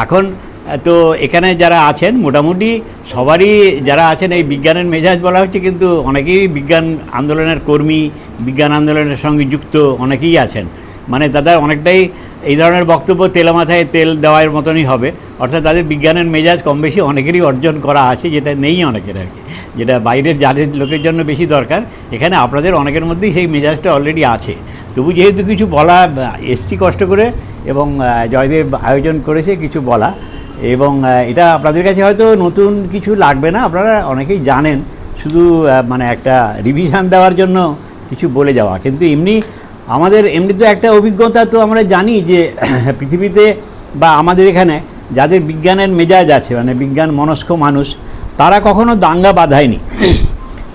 এখন তো এখানে যারা আছেন মোটামুটি সবারই যারা আছেন এই বিজ্ঞানের মেজাজ বলা হচ্ছে, কিন্তু অনেকেই বিজ্ঞান আন্দোলনের কর্মী, বিজ্ঞান আন্দোলনের সঙ্গে যুক্ত অনেকেই আছেন। মানে তাদের অনেকটাই এই ধরনের বক্তব্য তেলে মাথায় তেল দেওয়ার মতনই হবে, অর্থাৎ তাদের বিজ্ঞানের মেজাজ কম বেশি অনেকেরই অর্জন করা আছে, যেটা নেই অনেকের আর কি, যেটা বাইরের যাদের লোকের জন্য বেশি দরকার, এখানে আপনাদের অনেকের মধ্যেই সেই মেজাজটা অলরেডি আছে। তবু যেহেতু কিছু বলা এসছি কষ্ট করে, এবং জয়দেব আয়োজন করেছে কিছু বলা, এবং এটা আপনাদের কাছে হয়তো নতুন কিছু লাগবে না, আপনারা অনেকেই জানেন, শুধু মানে একটা রিভিশন দেওয়ার জন্য কিছু বলে যাওয়া। কিন্তু এমনি তো একটা অভিজ্ঞতা তো আমরা জানি যে পৃথিবীতে বা আমাদের এখানে যাদের বিজ্ঞানের মেজাজ আছে, মানে বিজ্ঞান মনস্ক মানুষ, তারা কখনো দাঙ্গা বাঁধায়নি,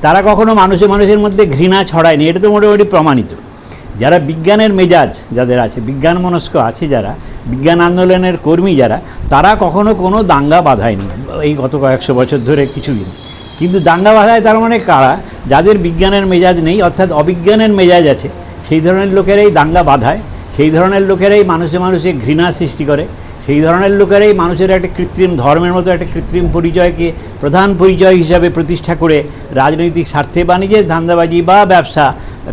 তারা কখনো মানুষের মধ্যে ঘৃণা ছড়ায়নি, এটা তো মোটামুটি প্রমাণিত। যারা বিজ্ঞানের মেজাজ যাদের আছে, বিজ্ঞান মনস্ক আছে যারা, বিজ্ঞান আন্দোলনের কর্মী যারা, তারা কখনো কোনো দাঙ্গা বাঁধায়নি এই গত কয়েকশো বছর ধরে কিছুদিন। কিন্তু দাঙ্গা বাঁধায় তার মানে কারা? যাদের বিজ্ঞানের মেজাজ নেই, অর্থাৎ অবিজ্ঞানের মেজাজ আছে, সেই ধরনের লোকেরাই দাঙ্গা বাঁধায়, সেই ধরনের লোকেরাই মানুষে ঘৃণা সৃষ্টি করে, সেই ধরনের লোকেরাই মানুষের একটা কৃত্রিম ধর্মের মতো একটা কৃত্রিম পরিচয়কে প্রধান পরিচয় হিসাবে প্রতিষ্ঠা করে রাজনৈতিক স্বার্থে, বাণিজ্যের ধান্দাবাজি বা ব্যবসা,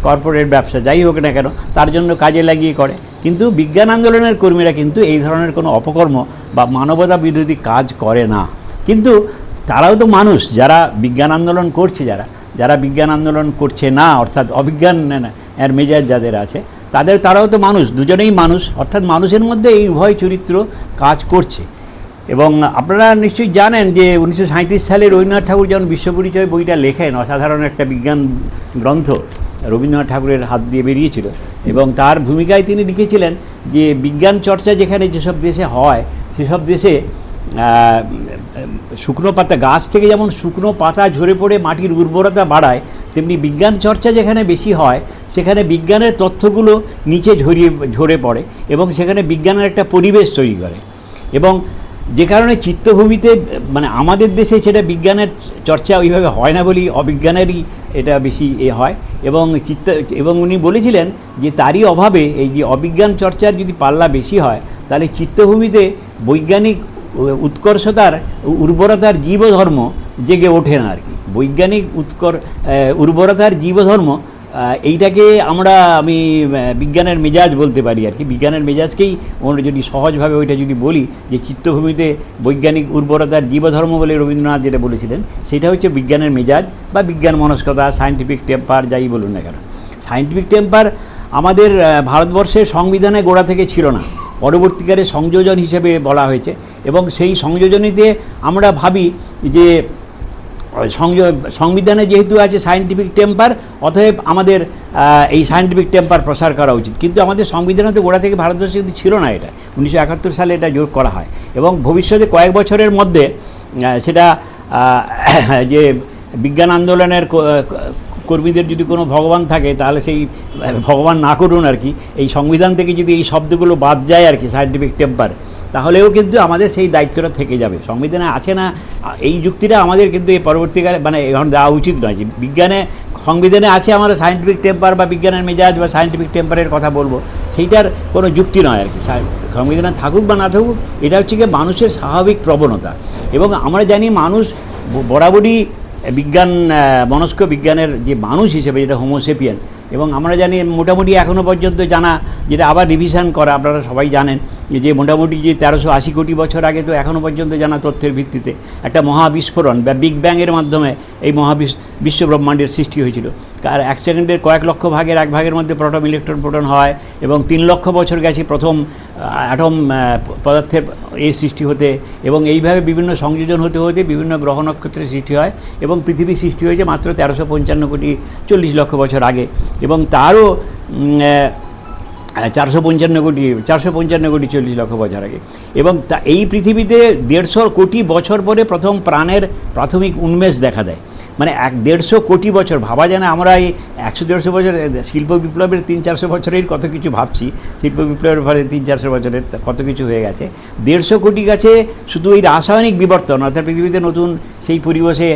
কর্পোরেট ব্যবসা যাই হোক না কেন, তার জন্য কাজে লাগিয়ে করে। কিন্তু বিজ্ঞান আন্দোলনের কর্মীরা কিন্তু এই ধরনের কোনো অপকর্ম বা মানবতা বিরোধী কাজ করে না। কিন্তু তারাও তো মানুষ, যারা বিজ্ঞান আন্দোলন করছে, যারা বিজ্ঞান আন্দোলন করছে না, অর্থাৎ অবিজ্ঞান এর মেজাজ যাদের আছে, তারাও তো মানুষ, দুজনেই মানুষ, অর্থাৎ মানুষের মধ্যে এই উভয় চরিত্র কাজ করছে। এবং আপনারা নিশ্চয়ই জানেন যে 1937 সালে রবীন্দ্রনাথ ঠাকুর যখন বিশ্বপরিচয় বইটা লেখেন, অসাধারণ একটা বিজ্ঞান গ্রন্থ রবীন্দ্রনাথ ঠাকুরের হাত দিয়ে বেরিয়েছিল, এবং তার ভূমিকায় তিনি লিখেছিলেন যে বিজ্ঞান চর্চা যেখানে যেসব দেশে হয়, সেসব দেশে শুকনো পাতা, গাছ থেকে যেমন শুকনো পাতা ঝরে পড়ে মাটির উর্বরতা বাড়ায়, তেমনি বিজ্ঞান চর্চা যেখানে বেশি হয় সেখানে বিজ্ঞানের তথ্যগুলো নিচে ঝরে পড়ে, এবং সেখানে বিজ্ঞানের একটা পরিবেশ তৈরি করে। এবং যে কারণে চিত্তভূমিতে, মানে আমাদের দেশে সেটা বিজ্ঞানের চর্চা ওইভাবে হয় না বলেই অবিজ্ঞানেরই এটা বেশি হয়। এবং উনি বলেছিলেন যে তারই অভাবে এই যে অবিজ্ঞান চর্চার যদি পাল্লা বেশি হয়, তাহলে চিত্তভূমিতে বৈজ্ঞানিক উৎকর্ষতার, উর্বরতার জীবধর্ম জেগে ওঠে না আর কি। বৈজ্ঞানিক উর্বরতার জীবধর্ম, এইটাকে আমি বিজ্ঞানের মেজাজ বলতে পারি আর কি। বিজ্ঞানের মেজাজকেই যদি সহজভাবে ওইটা যদি বলি, যে চিত্তভূমিতে বৈজ্ঞানিক উর্বরতার জীবধর্ম বলে রবীন্দ্রনাথ যেটা বলেছিলেন, সেটা হচ্ছে বিজ্ঞানের মেজাজ বা বিজ্ঞান মনস্কতা, সায়েন্টিফিক টেম্পার যাই বলুন না কেন। সায়েন্টিফিক টেম্পার আমাদের ভারতবর্ষের সংবিধানে গোড়া থেকে ছিল না, পরবর্তীকালে সংযোজন হিসেবে বলা হয়েছে। এবং সেই সংযোজনীতে আমরা ভাবি যে সংবিধানে যেহেতু আছে সায়েন্টিফিক টেম্পার, অতএব আমাদের এই সায়েন্টিফিক টেম্পার প্রসার করা উচিত। কিন্তু আমাদের সংবিধানে তো গোড়া থেকে ভারতবর্ষে কিন্তু ছিল না এটা, 1971 সালে এটা যোগ করা হয়। এবং ভবিষ্যতে কয়েক বছরের মধ্যে সেটা যে বিজ্ঞান আন্দোলনের কর্মীদের যদি কোনো ভগবান থাকে, তাহলে সেই ভগবান না করুন আর কি, এই সংবিধান থেকে যদি এই শব্দগুলো বাদ যায় আর কি, সায়েন্টিফিক টেম্পার, তাহলেও কিন্তু আমাদের সেই দায়িত্বটা থেকে যাবে। সংবিধানে আছে না, এই যুক্তিটা আমাদের কিন্তু এই পরবর্তীকালে এখন দেওয়া উচিত নয় যে সংবিধানে আছে আমরা সায়েন্টিফিক টেম্পার বা বিজ্ঞানের মেজাজ বা সায়েন্টিফিক টেম্পারের কথা বলবো, সেইটার কোনো যুক্তি নয় আর কি। সংবিধানে থাকুক বা না থাকুক, এটা হচ্ছে গিয়ে মানুষের স্বাভাবিক প্রবণতা। এবং আমরা জানি মানুষ বরাবরই বিজ্ঞান মনস্ক, বিজ্ঞানের যে মানুষ হিসেবে যেটা হোমোসেপিয়ান, এবং আমরা জানি মোটামুটি এখনও পর্যন্ত জানা, যেটা আবার রিভিশন করা, আপনারা সবাই জানেন যে মোটামুটি যে 1380 কোটি বছর আগে তো এখনও পর্যন্ত জানা তথ্যের ভিত্তিতে একটা মহাবিস্ফোরণ বা বিগ ব্যাংয়ের মাধ্যমে এই বিশ্ব ব্রহ্মাণ্ডের সৃষ্টি হয়েছিল। আর 1 সেকেন্ডের কয়েক লক্ষ ভাগের 1 ভাগের মধ্যে প্রোটন, ইলেকট্রন, প্রোটন হয়, এবং 3 লক্ষ বছর গেছে প্রথম অ্যাটম পদার্থের এই সৃষ্টি হতে, এবং এইভাবে বিভিন্ন সংযোজন হতে হতে বিভিন্ন গ্রহ নক্ষত্রের সৃষ্টি হয়, এবং পৃথিবী সৃষ্টি হয়েছে মাত্র 1355 কোটি 40 লক্ষ বছর আগে। এবং তারও 455 কোটি 40 লক্ষ বছর আগে। এবং এই পৃথিবীতে 150 কোটি বছর পরে প্রথম প্রাণের প্রাথমিক উন্মেষ দেখা দেয়। মানে 150 কোটি বছর ভাবা যায় না। আমরা এই 100-150 বছর শিল্প বিপ্লবের 300-400 বছরের কত কিছু ভাবছি, শিল্প বিপ্লবের ফলে 300-400 বছরের কত কিছু হয়ে গেছে। 150 কোটি গাছে শুধু এই রাসায়নিক বিবর্তন, অর্থাৎ পৃথিবীতে নতুন সেই পরিবেশে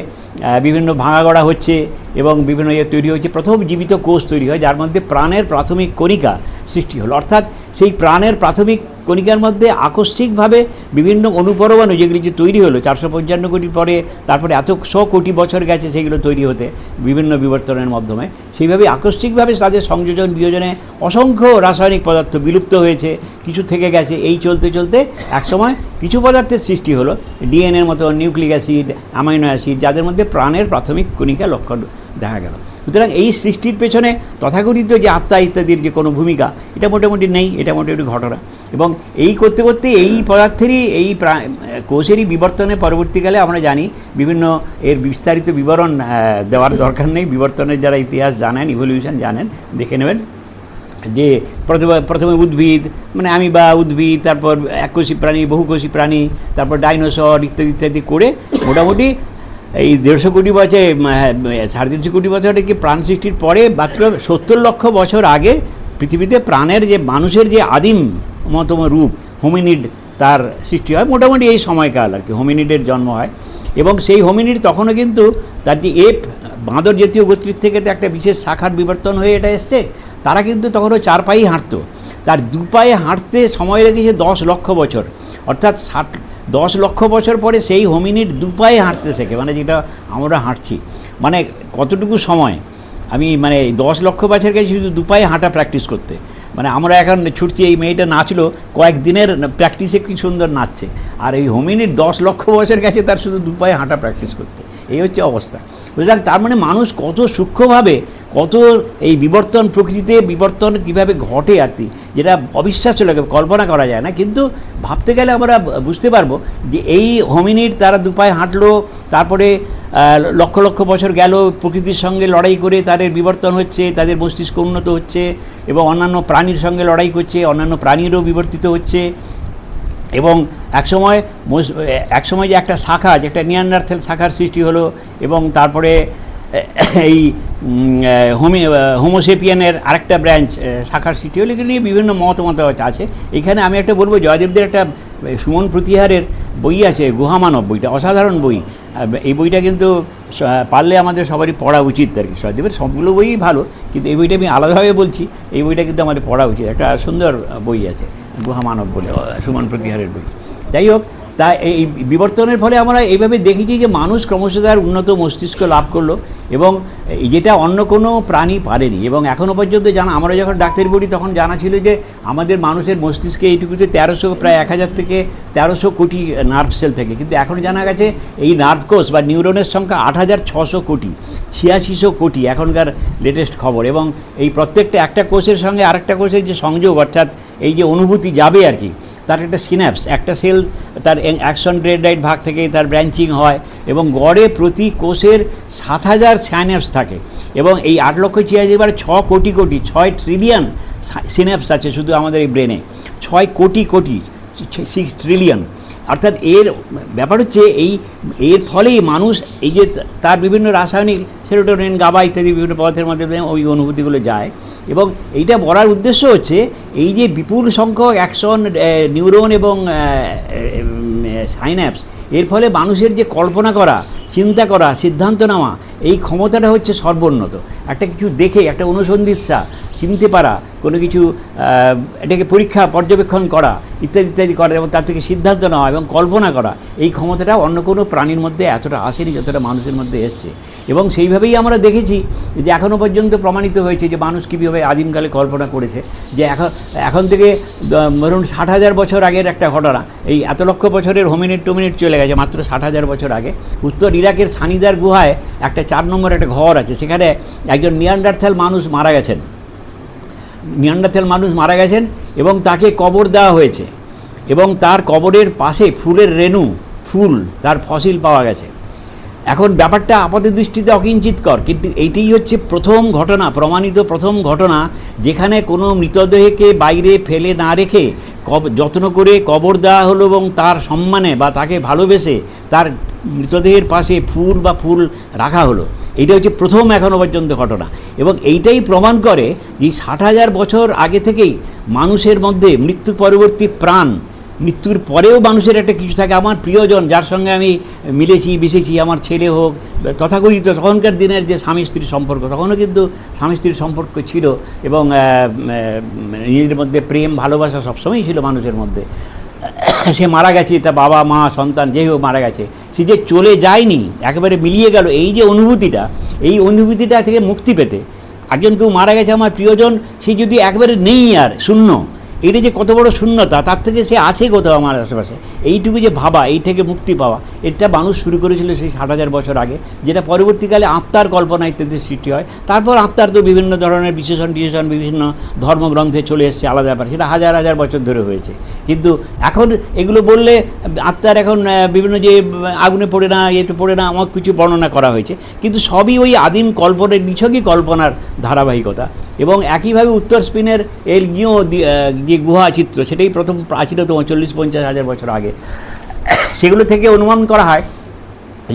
বিভিন্ন ভাঙাগড়া হচ্ছে এবং বিভিন্ন তৈরি হচ্ছে, প্রথম জীবিত কোষ তৈরি হয়, যার মধ্যে প্রাণের প্রাথমিক কণিকা সৃষ্টি হলো। অর্থাৎ সেই প্রাণের প্রাথমিক কণিকার মধ্যে আকস্মিকভাবে বিভিন্ন অনুপরমাণু যেগুলি যে তৈরি হলো 455 কোটি পরে, তারপরে এত 100 কোটি বছর গেছে সেগুলো তৈরি হতে বিভিন্ন বিবর্তনের মাধ্যমে, সেইভাবে আকস্মিকভাবে তাদের সংযোজন বিয়োজনে অসংখ্য রাসায়নিক পদার্থ বিলুপ্ত হয়েছে, কিছু থেকে গেছে। এই চলতে চলতে একসময় কিছু পদার্থের সৃষ্টি হলো, ডিএনএর মতো, নিউক্লিক অ্যাসিড, অ্যামাইনো অ্যাসিড, যাদের মধ্যে প্রাণের প্রাথমিক কণিকা লক্ষণ দেখা গেল। সুতরাং এই সৃষ্টির পেছনে তথাকথিত যে আত্মা ইত্যাদির যে কোনো ভূমিকা, এটা মোটামুটি নেই, এটা মোটামুটি ঘটনা। এবং এই করতে করতে এই পদার্থেরই এই কোষেরই বিবর্তনে পরবর্তীকালে আমরা জানি বিভিন্ন এর বিস্তারিত বিবরণ দেওয়ার দরকার নেই, বিবর্তনের যারা ইতিহাস জানেন, ইভলিউশন জানেন, দেখে নেবেন যে প্রথমে উদ্ভিদ, মানে আমিবা উদ্ভিদ, তারপর এককোষী প্রাণী, বহুকোষী প্রাণী, তারপর ডাইনোসর ইত্যাদি ইত্যাদি করে মোটামুটি এই 150 কোটি বছর, 350 কোটি বছর কি প্রাণ সৃষ্টির পরে মাত্র 70 লক্ষ বছর আগে পৃথিবীতে প্রাণের যে মানুষের যে আদিমতম রূপ হোমিনিড তার সৃষ্টি হয়, মোটামুটি এই সময়কাল আর কি হোমিনিডের জন্ম হয়। এবং সেই হোমিনিড তখনও কিন্তু তার যে বাঁদর জাতীয় গোত্রীর থেকে তো একটা বিশেষ শাখার বিবর্তন হয়ে এটা এসছে, তারা কিন্তু তখনও 4 পায়েই হাঁটতো। তার 2 পায়ে হাঁটতে সময় লেগেছে 10 লক্ষ বছর, অর্থাৎ 10 লক্ষ বছর পরে সেই হোমিনিড 2 পায়ে হাঁটতে শেখে, মানে যেটা আমরা হাঁটছি, মানে কতটুকু সময়। আমি মানে 10 লক্ষ বছর গেছি শুধু 2 পায়ে হাঁটা প্র্যাকটিস করতে, মানে আমরা এখন ছুটছি, এই মেয়েটা নাচলো কয়েকদিনের প্র্যাকটিসে কি সুন্দর নাচছে, আর এই হোমিনিড 10 লক্ষ বছর গেছে তার শুধু 2 পায়ে হাঁটা প্র্যাকটিস করতে। এই হচ্ছে অবস্থা, বুঝলাম। তার মানে মানুষ কত সূক্ষ্মভাবে, কত এই বিবর্তন, প্রকৃতিতে বিবর্তন কীভাবে ঘটে আর কি, যেটা অবিশ্বাস্য লাগে, কল্পনা করা যায় না। কিন্তু ভাবতে গেলে আমরা বুঝতে পারবো যে এই হোমিনিড তারা 2 পায়ে হাঁটলো, তারপরে লক্ষ লক্ষ বছর গেল, প্রকৃতির সঙ্গে লড়াই করে তাদের বিবর্তন হচ্ছে, তাদের মস্তিষ্ক উন্নত হচ্ছে এবং অন্যান্য প্রাণীর সঙ্গে লড়াই করছে, অন্যান্য প্রাণীরও বিবর্তিত হচ্ছে। এবং একসময় যে একটা শাখা, যে একটা নিয়ান্ডারথ্যাল শাখার সৃষ্টি হলো, এবং তারপরে এই হোমোসেপিয়ানের আরেকটা ব্রাঞ্চ শাখার সৃষ্টি হলো, এগুলো নিয়ে বিভিন্ন মতামত আছে। এখানে আমি একটা বলবো, জয়দেবদের একটা সুমন প্রতিহারের বই আছে, গুহামানব, বইটা অসাধারণ বই। এই বইটা কিন্তু পারলে আমাদের সবারই পড়া উচিত আর কি। জয়দেবের সবগুলো বইই ভালো, কিন্তু এই বইটা আমি আলাদাভাবে বলছি, এই বইটা কিন্তু আমাদের পড়া উচিত। একটা সুন্দর বই আছে গুহামানব বলে, সুমন প্রতিহারের বই। যাই হোক, তা এই বিবর্তনের ফলে আমরা এইভাবে দেখেছি যে মানুষ ক্রমশ তার উন্নত মস্তিষ্ক লাভ করলো, এবং যেটা অন্য কোনো প্রাণী পারেনি। এবং এখনও পর্যন্ত জানা, আমরা যখন ডাক্তারি পড়ি তখন জানা ছিল যে আমাদের মানুষের মস্তিষ্কে এইটুকুতে 1300, প্রায় 1000 থেকে 1300 কোটি নার্ভ সেল থেকে, কিন্তু এখন জানা গেছে এই নার্ভ কোষ বা নিউরনের সংখ্যা 8600 কোটি, 8600 কোটি এখনকার লেটেস্ট খবর। এবং এই প্রত্যেকটা একটা কোষের সঙ্গে আরেকটা কোষের যে সংযোগ, অর্থাৎ এই যে অনুভূতি যাবে আর কি, তার একটা সিন্যাপস, একটা সেল তার অ্যাকশন ডেনড্রাইট ভাগ থেকে তার ব্রাঞ্চিং হয়, এবং গড়ে প্রতি কোষের 7000 সিন্যাপস থাকে। এবং এই 8,86,000 6 কোটি 6 ট্রিলিয়ন সিন্যাপস আছে শুধু আমাদের এই ব্রেনে, 6 কোটি 6 ট্রিলিয়ন। অর্থাৎ এর ব্যাপার হচ্ছে এর ফলেই মানুষ এই যে তার বিভিন্ন রাসায়নিক সেরোটোনিন, গাবা ইত্যাদি বিভিন্ন পদার্থের মধ্যে ওই অনুভূতিগুলো যায়। এবং এইটা বলার উদ্দেশ্য হচ্ছে এই যে বিপুল সংখ্যক অ্যাকশন নিউরন এবং সাইন্যাপস, এর ফলে মানুষের যে কল্পনা করা, চিন্তা করা, সিদ্ধান্ত নেওয়া, এই ক্ষমতাটা হচ্ছে সর্বোন্নত। একটা কিছু দেখে একটা অনুসন্ধিৎসা, চিনতে পারা, কোনো কিছু এটাকে পরীক্ষা পর্যবেক্ষণ করা ইত্যাদি ইত্যাদি করা, এবং তার থেকে সিদ্ধান্ত নেওয়া এবং কল্পনা করা, এই ক্ষমতাটা অন্য কোনো প্রাণীর মধ্যে এতটা আসেনি যতটা মানুষের মধ্যে এসছে। এবং সেইভাবেই আমরা দেখেছি যে এখনও পর্যন্ত প্রমাণিত হয়েছে যে মানুষ কীভাবে আদিমকালে কল্পনা করেছে। যে এখন থেকে ধরুন 60,000 বছর আগের একটা ঘটনা, এই এত লক্ষ বছরের হোমিনিড টোমিনিড চলে গেছে, মাত্র 60,000 বছর আগে উত্তর ইরাকের সানিদার গুহায় একটা 4 নম্বর একটা ঘর আছে, সেখানে একজন নিয়ান্ডারথ্যাল মানুষ মারা গেছেন এবং তাকে কবর দেওয়া হয়েছে, এবং তার কবরের পাশে ফুলের রেণু, তার ফসিল পাওয়া গেছে। এখন ব্যাপারটা আপাত দৃষ্টিতে অকিঞ্চিতকর, কিন্তু এইটাই হচ্ছে প্রথম ঘটনা, প্রমাণিত প্রথম ঘটনা, যেখানে কোনো মৃতদেহকে বাইরে ফেলে না রেখে যত্ন করে কবর দেওয়া হলো, এবং তার সম্মানে বা তাকে ভালোবেসে তার মৃতদেহের পাশে ফুল রাখা হলো। এইটা হচ্ছে প্রথম এখনও পর্যন্ত ঘটনা। এবং এইটাই প্রমাণ করে যে 60,000 বছর আগে থেকেই মানুষের মধ্যে মৃত্যু পরবর্তী প্রাণ মৃত্যুর পরেও মানুষের একটা কিছু থাকে, আমার প্রিয়জন যার সঙ্গে আমি মিলেছি মিশেছি, আমার ছেলে হোক, তথাকথিত তখনকার দিনের যে স্বামী স্ত্রীর সম্পর্ক, তখনও কিন্তু স্বামী স্ত্রীর সম্পর্ক ছিল এবং নিজেদের মধ্যে প্রেম ভালোবাসা সবসময়ই ছিল মানুষের মধ্যে। সে মারা গেছে, তার বাবা মা সন্তান যেই হোক মারা গেছে, সে যে চলে যায়নি, একেবারে মিলিয়ে গেল, এই যে অনুভূতিটা, এই অনুভূতিটা থেকে মুক্তি পেতে, একজন কেউ মারা গেছে আমার প্রিয়জন, সে যদি একবারে নেই আর শূন্য, এটা যে কত বড় শূন্যতা, তার থেকে সে আছে কোথাও আমার আশেপাশে, এইটুকু যে ভাবা, এই থেকে মুক্তি পাওয়া, এটা মানুষ শুরু করেছিল সেই 60,000 বছর আগে, যেটা পরবর্তীকালে আত্মার কল্পনা ইত্যাদির সৃষ্টি হয়। তারপর আত্মার তো বিভিন্ন ধরনের বিশেষণ বিভিন্ন ধর্মগ্রন্থে চলে এসছে আলাদা ব্যাপার, সেটা হাজার হাজার বছর ধরে হয়েছে। কিন্তু এখন এগুলো বললে আত্মার এখন বিভিন্ন যে আগুনে পড়ে না, এতে পড়ে না, আমার কিছু বর্ণনা করা হয়েছে, কিন্তু সবই ওই আদিম কল্পনার নিছকই কল্পনার ধারাবাহিকতা। এবং একইভাবে উত্তর স্পেনের এল গিও যে গুহা চিত্র, সেটাই প্রথম প্রাচীনতম 40-50 হাজার বছর আগে, সেগুলো থেকে অনুমান করা হয়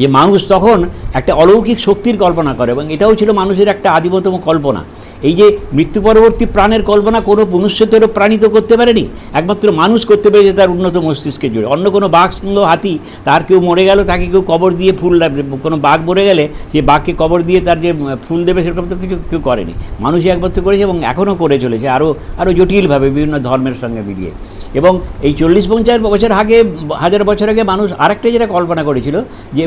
যে মানুষ তখন একটা অলৌকিক শক্তির কল্পনা করে, এবং এটাও ছিল মানুষের একটা আদিমতম কল্পনা। এই যে মৃত্যু পরবর্তী প্রাণের কল্পনা কোনো মনুষ্যতের প্রাণী তো করতে পারেনি, একমাত্র মানুষ করতে পেরেছে তার উন্নত মস্তিষ্কের জুড়ে। অন্য কোনো বাঘ, সিংহ, হাতি, তার কেউ মরে গেল, তাকে কেউ কবর দিয়ে ফুল, কোনো বাঘ মরে গেলে সেই বাঘকে কবর দিয়ে তার যে ফুল দেবে সেরকম তো কিছু কেউ করেনি, মানুষই একমাত্র করেছে এবং এখনও করে চলেছে আরও জটিলভাবে বিভিন্ন ধর্মের সঙ্গে মিলিয়ে। এবং এই 40-50 বছর আগে, হাজার বছর আগে মানুষ আরেকটা যেটা কল্পনা করেছিল, যে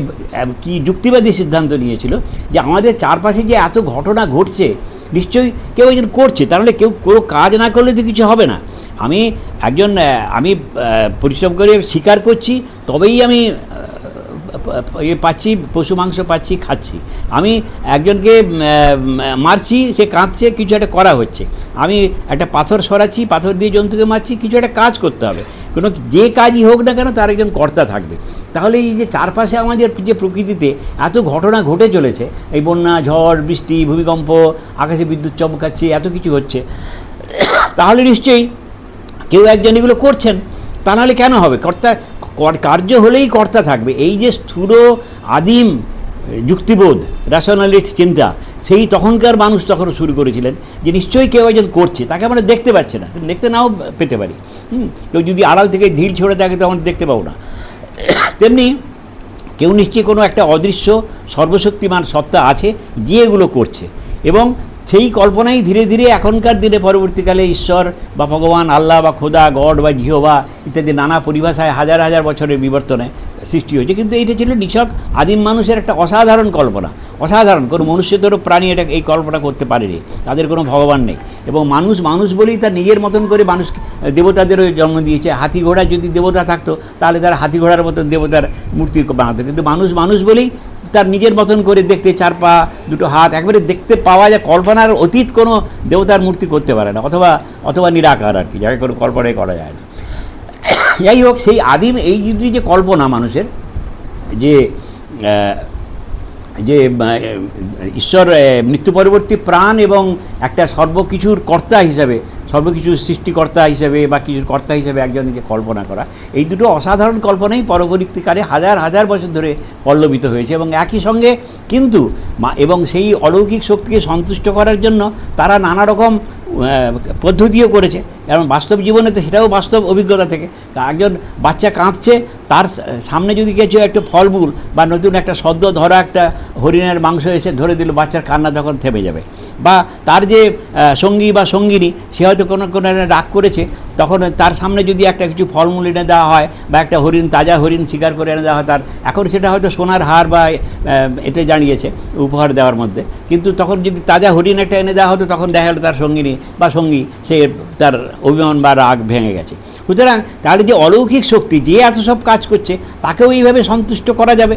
কি যুক্তিবাদী সিদ্ধান্ত নিয়েছিল, যে আমাদের চারপাশে যে এত ঘটনা ঘটছে, নিশ্চয়ই কেউ একজন করছে, তাহলে কেউ কোনো কাজ না করলে তো কিছু হবে না। আমি পরিশ্রম করে শিকার করছি, তবেই আমি পাচ্ছি, পশু মাংস পাচ্ছি, খাচ্ছি। আমি একজনকে মারছি, সে কাঁদছে, কিছু একটা করা হচ্ছে। আমি একটা পাথর সরাচ্ছি, পাথর দিয়ে জন্তুকে মারছি, কিছু একটা কাজ করতে হবে। কোনো যে কাজই হোক না কেন তার একজন কর্তা থাকবে। তাহলে এই যে চারপাশে আমাদের যে প্রকৃতিতে এত ঘটনা ঘটে চলেছে, এই বন্যা, ঝড়, বৃষ্টি, ভূমিকম্প, আকাশে বিদ্যুৎ চমকাচ্ছে, এত কিছু হচ্ছে, তাহলে নিশ্চয়ই কেউ একজন এগুলো করছেন, তা নাহলে কেন হবে? কার্য হলেই কর্তা থাকবে। এই যে স্থূল আদিম যুক্তিবোধ, র্যাশনালিস্ট চিন্তা, সেই তখনকার মানুষ তখন শুরু করেছিলেন যে নিশ্চয়ই কেউ একজন করছে, তাকে আমরা দেখতে পাচ্ছি না, দেখতে নাও পেতে পারি। কেউ যদি আড়াল থেকে ঢিল ছড়ে থাকে তো আমরা দেখতে পাবো না। তেমনি কেউ নিশ্চয়ই কোনো একটা অদৃশ্য সর্বশক্তিমান সত্তা আছে যে এগুলো করছে, এবং সেই কল্পনাই ধীরে ধীরে এখনকার দিনে পরবর্তীকালে ঈশ্বর বা ভগবান, আল্লাহ বা খোদা, গড বা জিহোবা ইত্যাদি নানা পরিভাষায় হাজার হাজার বছরের বিবর্তনে সৃষ্টি হয়েছে। কিন্তু এইটা ছিল নিছক আদিম মানুষের একটা অসাধারণ কল্পনা, অসাধারণ। কোনো মনুষ্যদেরও প্রাণী এটা এই কল্পনা করতে পারেনি, তাদের কোনো ভগবান নেই। এবং মানুষ বলেই তার নিজের মতন করে মানুষ দেবতাদেরও জন্ম দিয়েছে। হাতি ঘোড়া যদি দেবতা থাকতো তাহলে তার হাতি ঘোড়ার মতন দেবতার মূর্তি বানাতো, কিন্তু মানুষ বলেই তার নিজের মতন করে দেখতে, 4 পা 2 হাত, একবারে দেখতে পাওয়া যায়। কল্পনার অতীত কোনো দেবতার মূর্তি করতে পারে না, অথবা নিরাকার আর কি, যাকে কোনো কল্পনাই করা যায় না। যাই হোক, সেই আদিম এই যে কল্পনা মানুষের, যে ঈশ্বর মৃত্যু পরবর্তী প্রাণ এবং একটা সর্বকিছুর কর্তা হিসাবে, সর্বকিছুর সৃষ্টিকর্তা হিসেবে বা কিছুর কর্তা হিসেবে একজনকে কল্পনা করা, এই দুটো অসাধারণ কল্পনাই পরবর্তীকালে হাজার হাজার বছর ধরে পল্লবিত হয়েছে। এবং একই সঙ্গে কিন্তু এবং সেই অলৌকিক শক্তিকে সন্তুষ্ট করার জন্য তারা নানা রকম পদ্ধতিও করেছে। কারণ বাস্তব জীবনে তো সেটাও বাস্তব অভিজ্ঞতা থেকে, একজন বাচ্চা কাঁদছে, তার সামনে যদি কিছু একটা ফলমূল বা নতুন একটা সদ্য ধরা একটা হরিণের মাংস এসে ধরে দিল, বাচ্চার কান্না তখন থেমে যাবে। বা তার যে সঙ্গী বা সঙ্গিনী, সে হয়তো কোনো রাগ করেছে, তখন তার সামনে যদি একটা কিছু ফলমূল এনে দেওয়া হয় বা একটা হরিণ, তাজা হরিণ শিকার করে এনে দেওয়া হয়, তার এখন সেটা হয়তো সোনার হার বা এতে জানিয়েছে উপহার দেওয়ার মধ্যে, কিন্তু তখন যদি তাজা হরিণ একটা এনে দেওয়া হতো, তখন দেখা গেলো তার সঙ্গিনী বা সঙ্গী সে তার অভিমান বা রাগ ভেঙে গেছে। সুতরাং তাহলে যে অলৌকিক শক্তি যে এত সব কাজ করছে, তাকেও এইভাবে সন্তুষ্ট করা যাবে,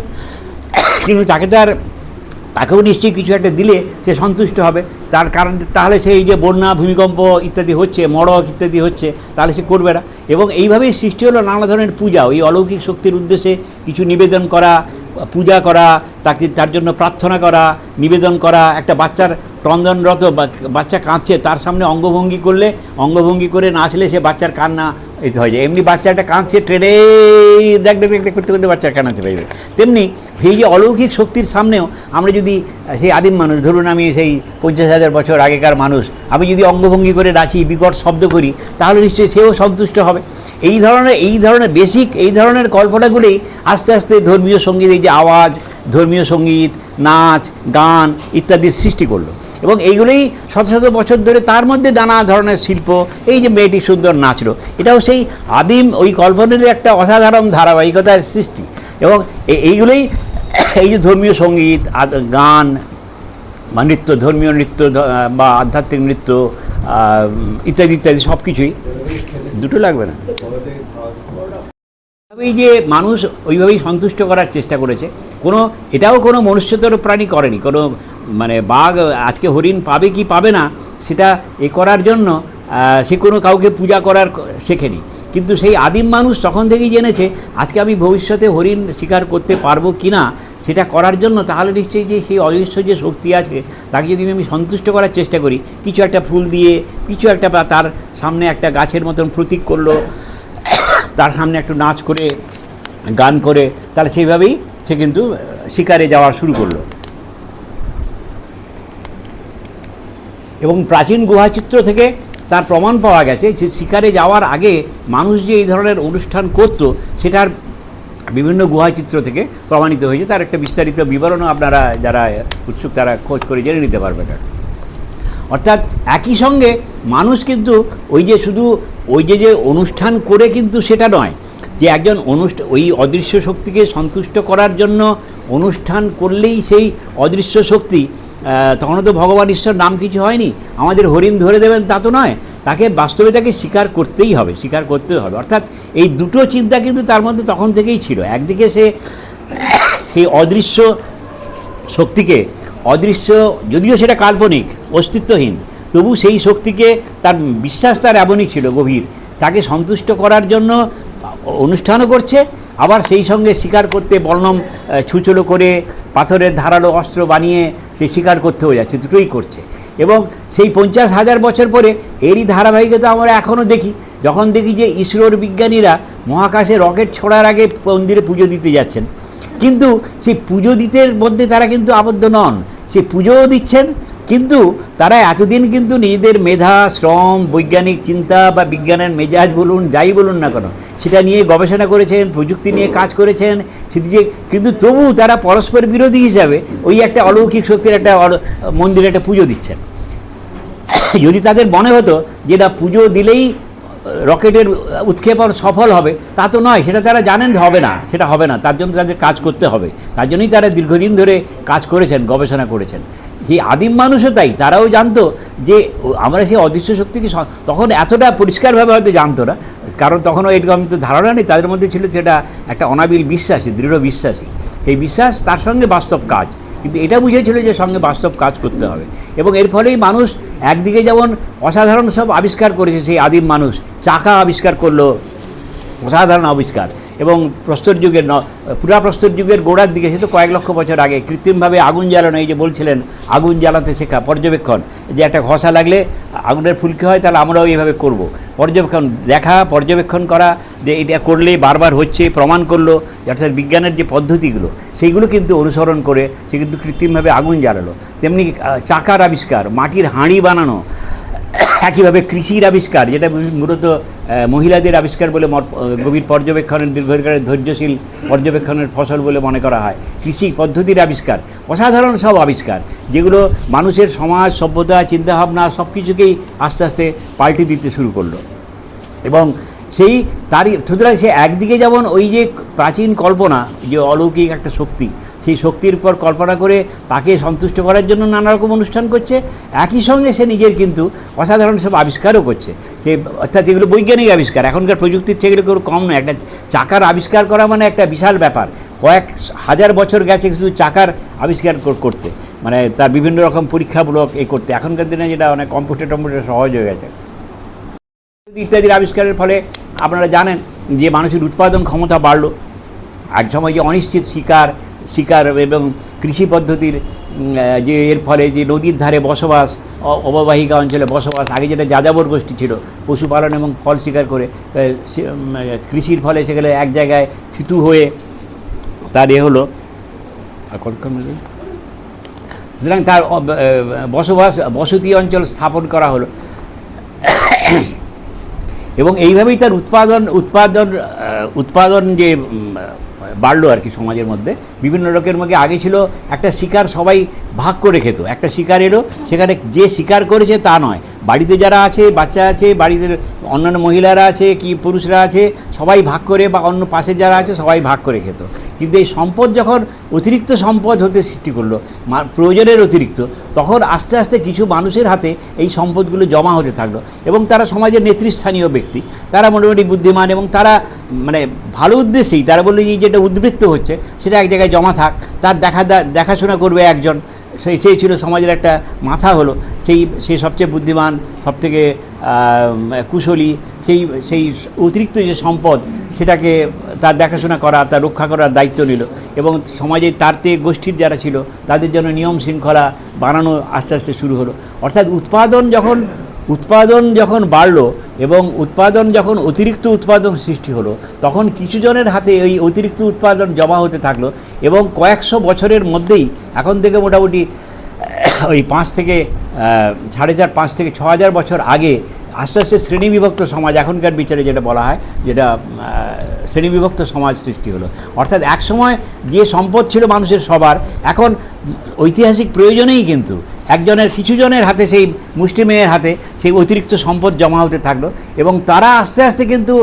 কিন্তু তাকেও নিশ্চয়ই কিছু একটা দিলে সে সন্তুষ্ট হবে। তার কারণ তাহলে সেই যে বন্যা, ভূমিকম্প ইত্যাদি হচ্ছে, মড়ক ইত্যাদি হচ্ছে, তাহলে সে করবে না। এবং এইভাবেই সৃষ্টি হলো নানা ধরনের পূজা, ওই অলৌকিক শক্তির উদ্দেশ্যে কিছু নিবেদন করা, পূজা করা, তার জন্য প্রার্থনা করা, নিবেদন করা। একটা বাচ্চার ক্রন্দনরত বাচ্চা কাঁদছে, তার সামনে অঙ্গভঙ্গি করে নাচলে সে বাচ্চার কান্না এই তো হয়ে যায়। এমনি বাচ্চা একটা কাঁদছে ট্রেনে দেখতে দেখতে করতে করতে বাচ্চা কানাতে পারবে, তেমনি এই যে অলৌকিক শক্তির সামনেও আমরা যদি সেই আদিম মানুষ, ধরুন আমি সেই 50,000 বছর আগেকার মানুষ, আমি যদি অঙ্গভঙ্গি করে নাচি, বিকট শব্দ করি, তাহলে নিশ্চয়ই সেও সন্তুষ্ট হবে। এই ধরনের বেসিক এই ধরনের কল্পনাগুলোই আস্তে আস্তে ধর্মীয় সঙ্গীত, এই যে আওয়াজ, ধর্মীয় সঙ্গীত, নাচ, গান ইত্যাদির সৃষ্টি করলো। এবং এইগুলোই শত শত বছর ধরে তার মধ্যে নানা ধরনের শিল্প, এই যে মেয়েটি সুন্দর নাচলো, এটাও সেই আদিম ওই কল্পনারই একটা অসাধারণ ধারাবাহিকতার সৃষ্টি। এবং এইগুলোই এই যে ধর্মীয় সঙ্গীত, গান বা নৃত্য, ধর্মীয় নৃত্য বা আধ্যাত্মিক নৃত্য ইত্যাদি ইত্যাদি সব কিছুই, দুটো লাগবে না, এই যে মানুষ ওইভাবেই সন্তুষ্ট করার চেষ্টা করেছে। এটাও কোনো মনুষ্যতর প্রাণী করেনি। কোনো মানে বাঘ আজকে হরিণ পাবে কি পাবে না সেটা করার জন্য সে কোনো কাউকে পূজা করার শেখেনি, কিন্তু সেই আদিম মানুষ তখন থেকেই জেনেছে আজকে আমি ভবিষ্যতে হরিণ শিকার করতে পারবো কি না সেটা করার জন্য, তাহলে নিশ্চয়ই যে সেই অদৃশ্য যে শক্তি আছে তাকে যদি আমি সন্তুষ্ট করার চেষ্টা করি, কিছু একটা ফুল দিয়ে, কিছু একটা তার সামনে একটা গাছের মতন প্রতীক করলো, তার সামনে একটু নাচ করে গান করে, তাহলে সেইভাবেই সে কিন্তু শিকারে যাওয়া শুরু করলো। এবং প্রাচীন গুহাচিত্র থেকে তার প্রমাণ পাওয়া গেছে যে শিকারে যাওয়ার আগে মানুষ যে এই ধরনের অনুষ্ঠান করত সেটার বিভিন্ন গুহাচিত্র থেকে প্রমাণিত হয়েছে। তার একটা বিস্তারিত বিবরণও আপনারা যারা উৎসুক তারা খোঁজ করে জেনে নিতে পারবেন। অর্থাৎ একই সঙ্গে মানুষ কিন্তু ওই যে শুধু ওই যে অনুষ্ঠান করে কিন্তু সেটা নয় যে একজন ওই অদৃশ্য শক্তিকে সন্তুষ্ট করার জন্য অনুষ্ঠান করলেই সেই অদৃশ্য শক্তি, তখনও তো ভগবান ঈশ্বর নাম কিছু হয়নি, আমাদের হরিণ ধরে দেবেন তা তো নয়, তাকে বাস্তবে তাকে স্বীকার করতেই হবে, স্বীকার করতে হবে। অর্থাৎ এই দুটো চিন্তা কিন্তু তার মধ্যে তখন থেকেই ছিল। একদিকে সে সেই অদৃশ্য শক্তিকে, অদৃশ্য যদিও সেটা কাল্পনিক অস্তিত্বহীন, তবু সেই শক্তিকে তার বিশ্বাস তার এমনই ছিল গভীর, তাকে সন্তুষ্ট করার জন্য অনুষ্ঠানও করছে, আবার সেই সঙ্গে শিকার করতে বর্ণম ছুচলো করে পাথরের ধারালো অস্ত্র বানিয়ে সে শিকার করতেও যাচ্ছে, দুটোই করছে। এবং সেই 50,000 বছর পরে এরই ধারাবাহিকতা আমরা এখনও দেখি, যখন দেখি যে ইসরোর বিজ্ঞানীরা মহাকাশে রকেট ছোড়ার আগে মন্দিরে পুজো দিতে যাচ্ছেন, কিন্তু সেই পুজো দিতে মধ্যে তারা কিন্তু আবদ্ধ নন, সে পুজোও দিচ্ছেন, কিন্তু তারা এতদিন কিন্তু নিজেদের মেধা, শ্রম, বৈজ্ঞানিক চিন্তা বা বিজ্ঞানের মেজাজ বলুন, যাই বলুন না কেন, সেটা নিয়ে গবেষণা করেছেন, প্রযুক্তি নিয়ে কাজ করেছেন, সেদিকে কিন্তু তবু তারা পরস্পর বিরোধী হিসাবে ওই একটা অলৌকিক শক্তির একটা মন্দিরে একটা পুজো দিচ্ছেন। যদি তাদের মনে হতো যে না পুজো দিলেই রকেটের উৎক্ষেপণ সফল হবে, তা তো নয়, সেটা তারা জানেন হবে না, সেটা হবে না, তার জন্য তাদের কাজ করতে হবে, তার জন্যই তারা দীর্ঘদিন ধরে কাজ করেছেন, গবেষণা করেছেন। এই আদিম মানুষও তাই, তারাও জানতো যে আমরা সেই অদৃশ্য শক্তিকে, তখন এতটা পরিষ্কারভাবে হয়তো জানতো না, কারণ তখনও এরকম তো ধারণা নেই, তাদের মধ্যে ছিল সেটা একটা অনাবিল বিশ্বাসী, দৃঢ় বিশ্বাসী, সেই বিশ্বাস তার সঙ্গে বাস্তব কাজ, কিন্তু এটা বুঝেছিল যে সঙ্গে বাস্তব কাজ করতে হবে। এবং এর ফলেই মানুষ একদিকে যেমন অসাধারণ সব আবিষ্কার করেছে, সেই আদিম মানুষ চাকা আবিষ্কার করলো, অসাধারণ আবিষ্কার, এবং প্রস্তর যুগের পুরা প্রস্তর যুগের গোড়ার দিকে, সে তো কয়েক লক্ষ বছর আগে কৃত্রিমভাবে আগুন জ্বালানো, এই যে বলছিলেন আগুন জ্বালাতে শেখা, পর্যবেক্ষণ, যে একটা ঘষা লাগলে আগুনের ফুলকি হয়, তাহলে আমরাও এইভাবে করব, পর্যবেক্ষণ দেখা, পর্যবেক্ষণ করা, যে এটা করলে বারবার হচ্ছে, প্রমাণ করলো, অর্থাৎ বিজ্ঞানের যে পদ্ধতিগুলো সেইগুলো কিন্তু অনুসরণ করে সে কিন্তু কৃত্রিমভাবে আগুন জ্বালালো। তেমনি চাকার আবিষ্কার, মাটির হাঁড়ি বানানো, একইভাবে কৃষির আবিষ্কার, যেটা মূলত মহিলাদের আবিষ্কার বলে গভীর পর্যবেক্ষণের, দীর্ঘকালের ধৈর্যশীল পর্যবেক্ষণের ফসল বলে মনে করা হয়, কৃষি পদ্ধতির আবিষ্কার, অসাধারণ সব আবিষ্কার, যেগুলো মানুষের সমাজ, সভ্যতা, চিন্তাভাবনা সব কিছুকেই আস্তে আস্তে পাল্টে দিতে শুরু করলো। এবং সেই তারই সুতরাং সে একদিকে যেমন ওই যে প্রাচীন কল্পনা, যে অলৌকিক একটা শক্তি, সেই শক্তির উপর কল্পনা করে তাকে সন্তুষ্ট করার জন্য নানা রকম অনুষ্ঠান করছে, একই সঙ্গে সে নিজের কিন্তু অসাধারণ সব আবিষ্কারও করছে, সে অর্থাৎ যেগুলো বৈজ্ঞানিক আবিষ্কার, এখনকার প্রযুক্তির থেকে এগুলো কম নয়। একটা চাকার আবিষ্কার করা মানে একটা বিশাল ব্যাপার, কয়েক হাজার বছর গেছে শুধু চাকার আবিষ্কার করতে, মানে তার বিভিন্ন রকম পরীক্ষামূলক করতে। এখনকার দিনে যেটা অনেক কম্পিউটার সহজ হয়ে গেছে ইত্যাদির আবিষ্কারের ফলে আপনারা জানেন যে মানুষের উৎপাদন ক্ষমতা বাড়লো। এক সময় যে অনিশ্চিত শিকার এবং কৃষি পদ্ধতির যে এর ফলে যে নদীর ধারে বসবাস, অববাহিকা অঞ্চলে বসবাস, আগে যেটা যাযাবর গোষ্ঠী ছিল পশুপালন এবং ফল শিকার করে, কৃষির ফলে সেখানে এক জায়গায় থিতু হয়ে তার হলো কতক্ষণ, সুতরাং তার বসতি অঞ্চল স্থাপন করা হলো এবং এইভাবেই তার উৎপাদন যে বাড়লো আর কি সমাজের মধ্যে। বিভিন্ন লোকের মধ্যে আগে ছিল একটা শিকার সবাই ভাগ করে খেত, একটা শিকার এলো, সেখানে যে শিকার করেছে তা নয়, বাড়িতে যারা আছে, বাচ্চা আছে, বাড়িতে অন্যান্য মহিলারা আছে কি পুরুষরা আছে, সবাই ভাগ করে, বা অন্য পাশে যারা আছে সবাই ভাগ করে খেত। কিন্তু এই সম্পদ যখন অতিরিক্ত সম্পদ হতে সৃষ্টি করলো, প্রয়োজনের অতিরিক্ত, তখন আস্তে আস্তে কিছু মানুষের হাতে এই সম্পদগুলো জমা হতে থাকলো এবং তারা সমাজের নেতৃস্থানীয় ব্যক্তি, তারা মোটামুটি বুদ্ধিমান এবং তারা মানে ভালো উদ্দেশ্যেই তারা বললো যে যেটা উদ্বৃত্ত হচ্ছে সেটা এক জায়গায় জমা থাক, তার দেখাশোনা করবে একজন, সেই ছিল সমাজের একটা মাথা হলো, সেই সবচেয়ে বুদ্ধিমান, সবথেকে কুশলী, সেই অতিরিক্ত যে সম্পদ সেটাকে তার দেখাশোনা করা, তার রক্ষা করার দায়িত্ব নিল এবং সমাজে তার থেকে গোষ্ঠীর যারা ছিল তাদের জন্য নিয়ম শৃঙ্খলা বানানো আস্তে আস্তে শুরু হলো। অর্থাৎ উৎপাদন যখন বাড়লো এবং যখন অতিরিক্ত উৎপাদন সৃষ্টি হলো, তখন কিছু জনের হাতে ওই অতিরিক্ত উৎপাদন জমা হতে থাকলো এবং কয়েকশো বছরের মধ্যেই, এখন থেকে মোটামুটি ওই 5 থেকে 6,500 বছর আগে আস্তে আস্তে শ্রেণীবিভক্ত সমাজ, এখনকার বিচারে যেটা বলা হয়, যেটা শ্রেণীবিভক্ত সমাজ সৃষ্টি হলো। অর্থাৎ একসময় যে সম্পদ ছিল মানুষের সবার, এখন ঐতিহাসিক প্রয়োজনেই কিন্তু কিছু জনের হাতে, সেই মুষ্টিমেয়ের হাতে সেই অতিরিক্ত সম্পদ জমা হতে থাকলো এবং তারা আস্তে আস্তে কিন্তু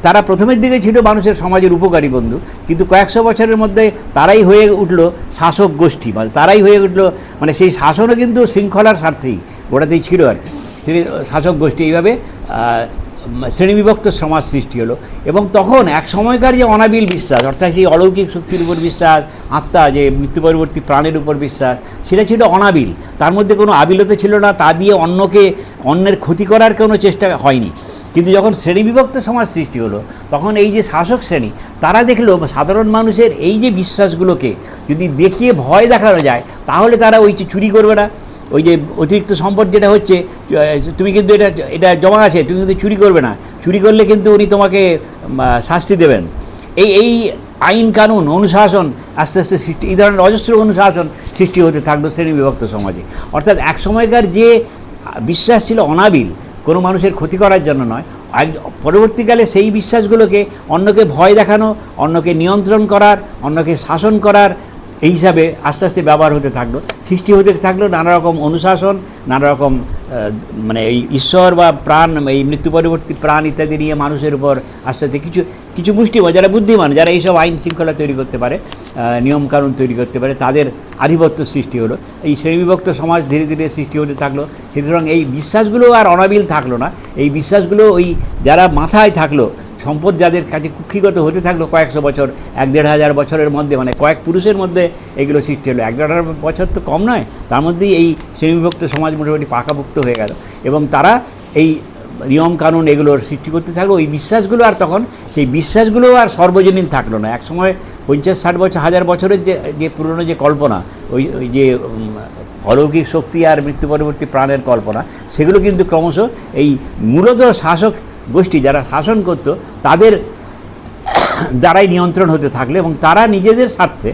তারা প্রথমের দিকে ছিল মানুষের সমাজের উপকারী বন্ধু, কিন্তু কয়েকশো বছরের মধ্যে তারাই হয়ে উঠলো শাসক গোষ্ঠী, মানে তারাই হয়ে উঠলো, মানে সেই শাসনও কিন্তু শৃঙ্খলার স্বার্থেই ওটাতেই ছিল আর কি, শাসক গোষ্ঠী। এইভাবে শ্রেণীবিভক্ত সমাজ সৃষ্টি হলো এবং তখন এক সময়কার যে অনাবিল বিশ্বাস, অর্থাৎ সেই অলৌকিক শক্তির উপর বিশ্বাস, আত্মা যে মৃত্যু পরবর্তী প্রাণের উপর বিশ্বাস, সেটা ছিল অনাবিল, তার মধ্যে কোনো আবিলতা ছিল না, তা দিয়ে অন্যের ক্ষতি করার কোনো চেষ্টা হয়নি। কিন্তু যখন শ্রেণীবিভক্ত সমাজ সৃষ্টি হলো, তখন এই যে শাসক শ্রেণী, তারা দেখলো সাধারণ মানুষের এই যে বিশ্বাসগুলোকে যদি দেখিয়ে ভয় দেখানো যায়, তাহলে তারা ওই চুরি করবে না, ওই যে অতিরিক্ত সম্পদ যেটা হচ্ছে, তুমি কিন্তু এটা জমা আছে, তুমি কিন্তু চুরি করবে না, চুরি করলে কিন্তু উনি তোমাকে শাস্তি দেবেন। এই আইন কানুন অনুশাসন আস্তে আস্তে সৃষ্টি, এই ধরনের অজস্র অনুশাসন সৃষ্টি হতে থাকলো শ্রেণীবিভক্ত সমাজে। অর্থাৎ এক সময়কার যে বিশ্বাস ছিল অনাবিল, কোনো মানুষের ক্ষতি করার জন্য নয়, পরবর্তীকালে সেই বিশ্বাসগুলোকে অন্যকে ভয় দেখানো, অন্যকে নিয়ন্ত্রণ করার, অন্যকে শাসন করার এই হিসাবে আস্তে আস্তে ব্যবহার হতে থাকলো, সৃষ্টি হতে থাকলো নানা রকম অনুশাসন, নানা রকম মানে এই ঈশ্বর বা প্রাণ, এই মৃত্যু পরবর্তী প্রাণ ইত্যাদি নিয়ে মানুষের উপর আস্তে আস্তে কিছু মুষ্টিমান যারা বুদ্ধিমান, যারা এইসব আইন শৃঙ্খলা তৈরি করতে পারে, নিয়মকানুন তৈরি করতে পারে, তাদের আধিপত্য সৃষ্টি হলো। এই শ্রেণীবিভক্ত সমাজ ধীরে ধীরে সৃষ্টি হতে থাকলো। সুতরাং এই বিশ্বাসগুলো আর অনাবিল থাকলো না, এই বিশ্বাসগুলো ওই যারা মাথায় থাকলো, সম্পদ যাদের কাছে কুক্ষিগত হতে থাকলো কয়েকশো বছর, 1,500 বছরের মধ্যে, মানে কয়েক পুরুষের মধ্যে এগুলো সৃষ্টি হলো। 1,500 বছর তো কম নয়, তার মধ্যেই এই শ্রেণীবিভক্ত সমাজ মোটামুটি পাকাভুক্ত হয়ে গেল এবং তারা এই নিয়ম কানুন এগুলোর সৃষ্টি করতে থাকলো। ওই বিশ্বাসগুলো আর তখন সেই বিশ্বাসগুলো আর সর্বজনীন থাকলো না। একসময় 50-60 বছর, 1000 বছরের যে পুরনো যে কল্পনা, ওই যে অলৌকিক শক্তি আর মৃত্যু পরবর্তী প্রাণের কল্পনা, সেগুলো কিন্তু ক্রমশ এই মূলত শাসক গোষ্ঠী যারা শাসন করত তাদের দ্বারাই নিয়ন্ত্রণ হতে থাকলে এবং তারা নিজেদের স্বার্থে,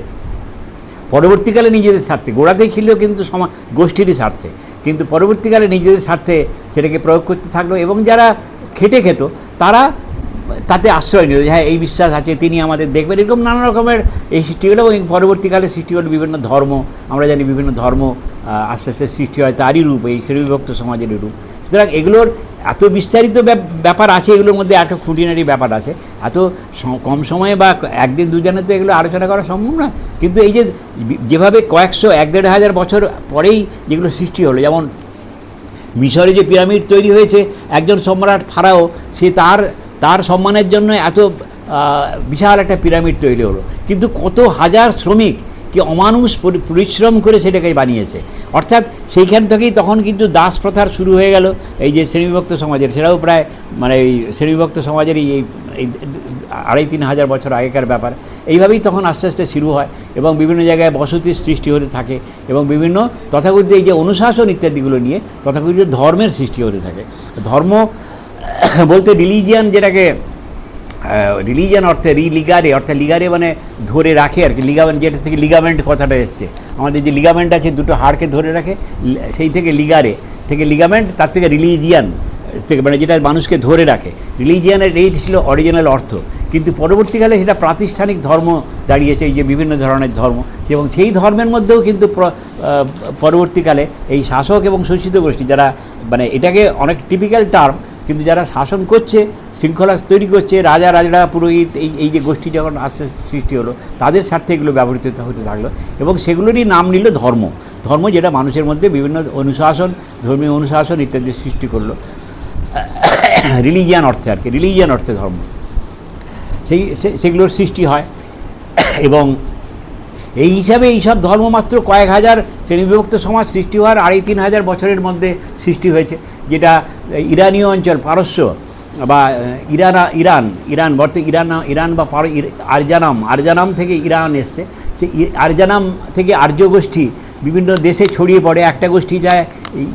পরবর্তীকালে নিজেদের স্বার্থে, গোড়াতেই ছিল কিন্তু গোষ্ঠীরই স্বার্থে, কিন্তু পরবর্তীকালে নিজেদের স্বার্থে সেটাকে প্রয়োগ করতে থাকলো এবং যারা খেটে খেত তারা তাতে আশ্রয় নিল, হ্যাঁ এই বিশ্বাস আছে, তিনি আমাদের দেখবেন, এরকম নানা রকমের এই সৃষ্টি হলো এবং পরবর্তীকালে সৃষ্টি হলো বিভিন্ন ধর্ম। আমরা জানি বিভিন্ন ধর্ম আস্তে আস্তে সৃষ্টি হয়, তারই রূপ এই শ্রেণীবিভক্ত সমাজের রূপ। সুতরাং এগুলোর এত বিস্তারিত ব্যাপার আছে, এগুলোর মধ্যে একটা খুঁটিনাটি ব্যাপার আছে, এত কম সময়ে বা একদিন দুজনে তো এগুলো আলোচনা করা সম্ভব না। কিন্তু এই যেভাবে 100-1,500 বছর পরেই যেগুলো সৃষ্টি হলো, যেমন মিশরে যে পিরামিড তৈরি হয়েছে, একজন সম্রাট ফারাও, সে তার সম্মানের জন্য এত বিশাল একটা পিরামিড তৈরি হলো, কিন্তু কত হাজার শ্রমিক কি অমানুষ পরিশ্রম করে সেটাকে বানিয়েছে। অর্থাৎ সেইখান থেকেই তখন কিন্তু দাস প্রথার শুরু হয়ে গেল এই যে শ্রেণীবিভক্ত সমাজের, সেটাও প্রায় মানে এই শ্রেণীবিভক্ত সমাজেরই এই 2,5-3 হাজার বছর আগেকার ব্যাপার। এইভাবেই তখন আস্তে আস্তে শুরু হয় এবং বিভিন্ন জায়গায় বসতির সৃষ্টি হতে থাকে এবং বিভিন্ন তথাকথিত এই যে অনুশাসন ইত্যাদিগুলো নিয়ে তথাকথিত ধর্মের সৃষ্টি হতে থাকে। ধর্ম বলতে রিলিজিয়ান, যেটাকে রিলিজিয়ান অর্থে রিলিগারে, অর্থাৎ লিগারে মানে ধরে রাখে আর কি, লিগামেন্ট, যেটা থেকে লিগামেন্ট কথাটা এসছে, আমাদের যে লিগামেন্ট আছে দুটো হাড়কে ধরে রাখে, সেই থেকে লিগারে থেকে লিগামেন্ট, তার থেকে রিলিজিয়ান থেকে মানে যেটা মানুষকে ধরে রাখে। রিলিজিয়ানের এই ছিল অরিজিনাল অর্থ, কিন্তু পরবর্তীকালে সেটা প্রাতিষ্ঠানিক ধর্ম দাঁড়িয়েছে, এই যে বিভিন্ন ধরনের ধর্ম, এবং সেই ধর্মের মধ্যেও কিন্তু পরবর্তীকালে এই শাসক এবং শোষিত গোষ্ঠী যারা, মানে এটাকে অনেক টিপিক্যাল টার্ম, কিন্তু যারা শাসন করছে, শৃঙ্খলা তৈরি করছে, রাজারা পুরোহিত, এই যে গোষ্ঠী যখন আস্তে আস্তে সৃষ্টি হলো, তাদের স্বার্থে এগুলো ব্যবহৃত হতে থাকলো এবং সেগুলোরই নাম নিল ধর্ম। ধর্ম যেটা মানুষের মধ্যে বিভিন্ন অনুশাসন, ধর্মীয় অনুশাসন ইত্যাদি সৃষ্টি করলো, রিলিজিয়ান অর্থে আর কি, রিলিজিয়ান অর্থে ধর্ম, সেগুলোর সৃষ্টি হয়। এবং এই হিসাবে এইসব ধর্ম মাত্র কয়েক হাজার শ্রেণীবিভক্ত সমাজ সৃষ্টি হওয়ার 2,5-3 হাজার বছরের মধ্যে সৃষ্টি হয়েছে, যেটা ইরানীয় অঞ্চল, পারস্য বা ইরান ইরান বা আরজানাম থেকে ইরান এসছে। সেই আরজানাম থেকে আর্য গোষ্ঠী বিভিন্ন দেশে ছড়িয়ে পড়ে। একটা গোষ্ঠী যায়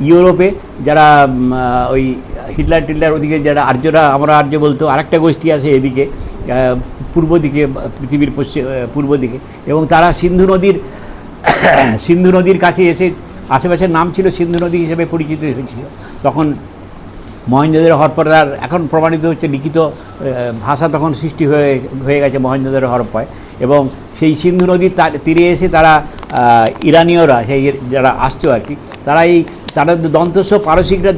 ইউরোপে, যারা ওই হিটলার ওদিকে যারা আর্যরা, আমরা আর্য বলতো, আরেকটা গোষ্ঠী আছে এদিকে পূর্ব দিকে, পৃথিবীর পূর্ব দিকে, এবং তারা সিন্ধু নদীর কাছে এসে, আশেপাশের নাম ছিল সিন্ধু নদী হিসেবে পরিচিত হয়েছিল। তখন মহেঞ্জোদারো হরপ্পার, এখন প্রমাণিত হচ্ছে লিখিত ভাষা তখন সৃষ্টি হয়ে গেছে মহেঞ্জোদারো হরপ্পায়, এবং সেই সিন্ধু নদীর তীরে এসে তারা ইরানীয়রা, সেই যারা আসতো আর কি, তারা দন্তস্ব, পারসিকরা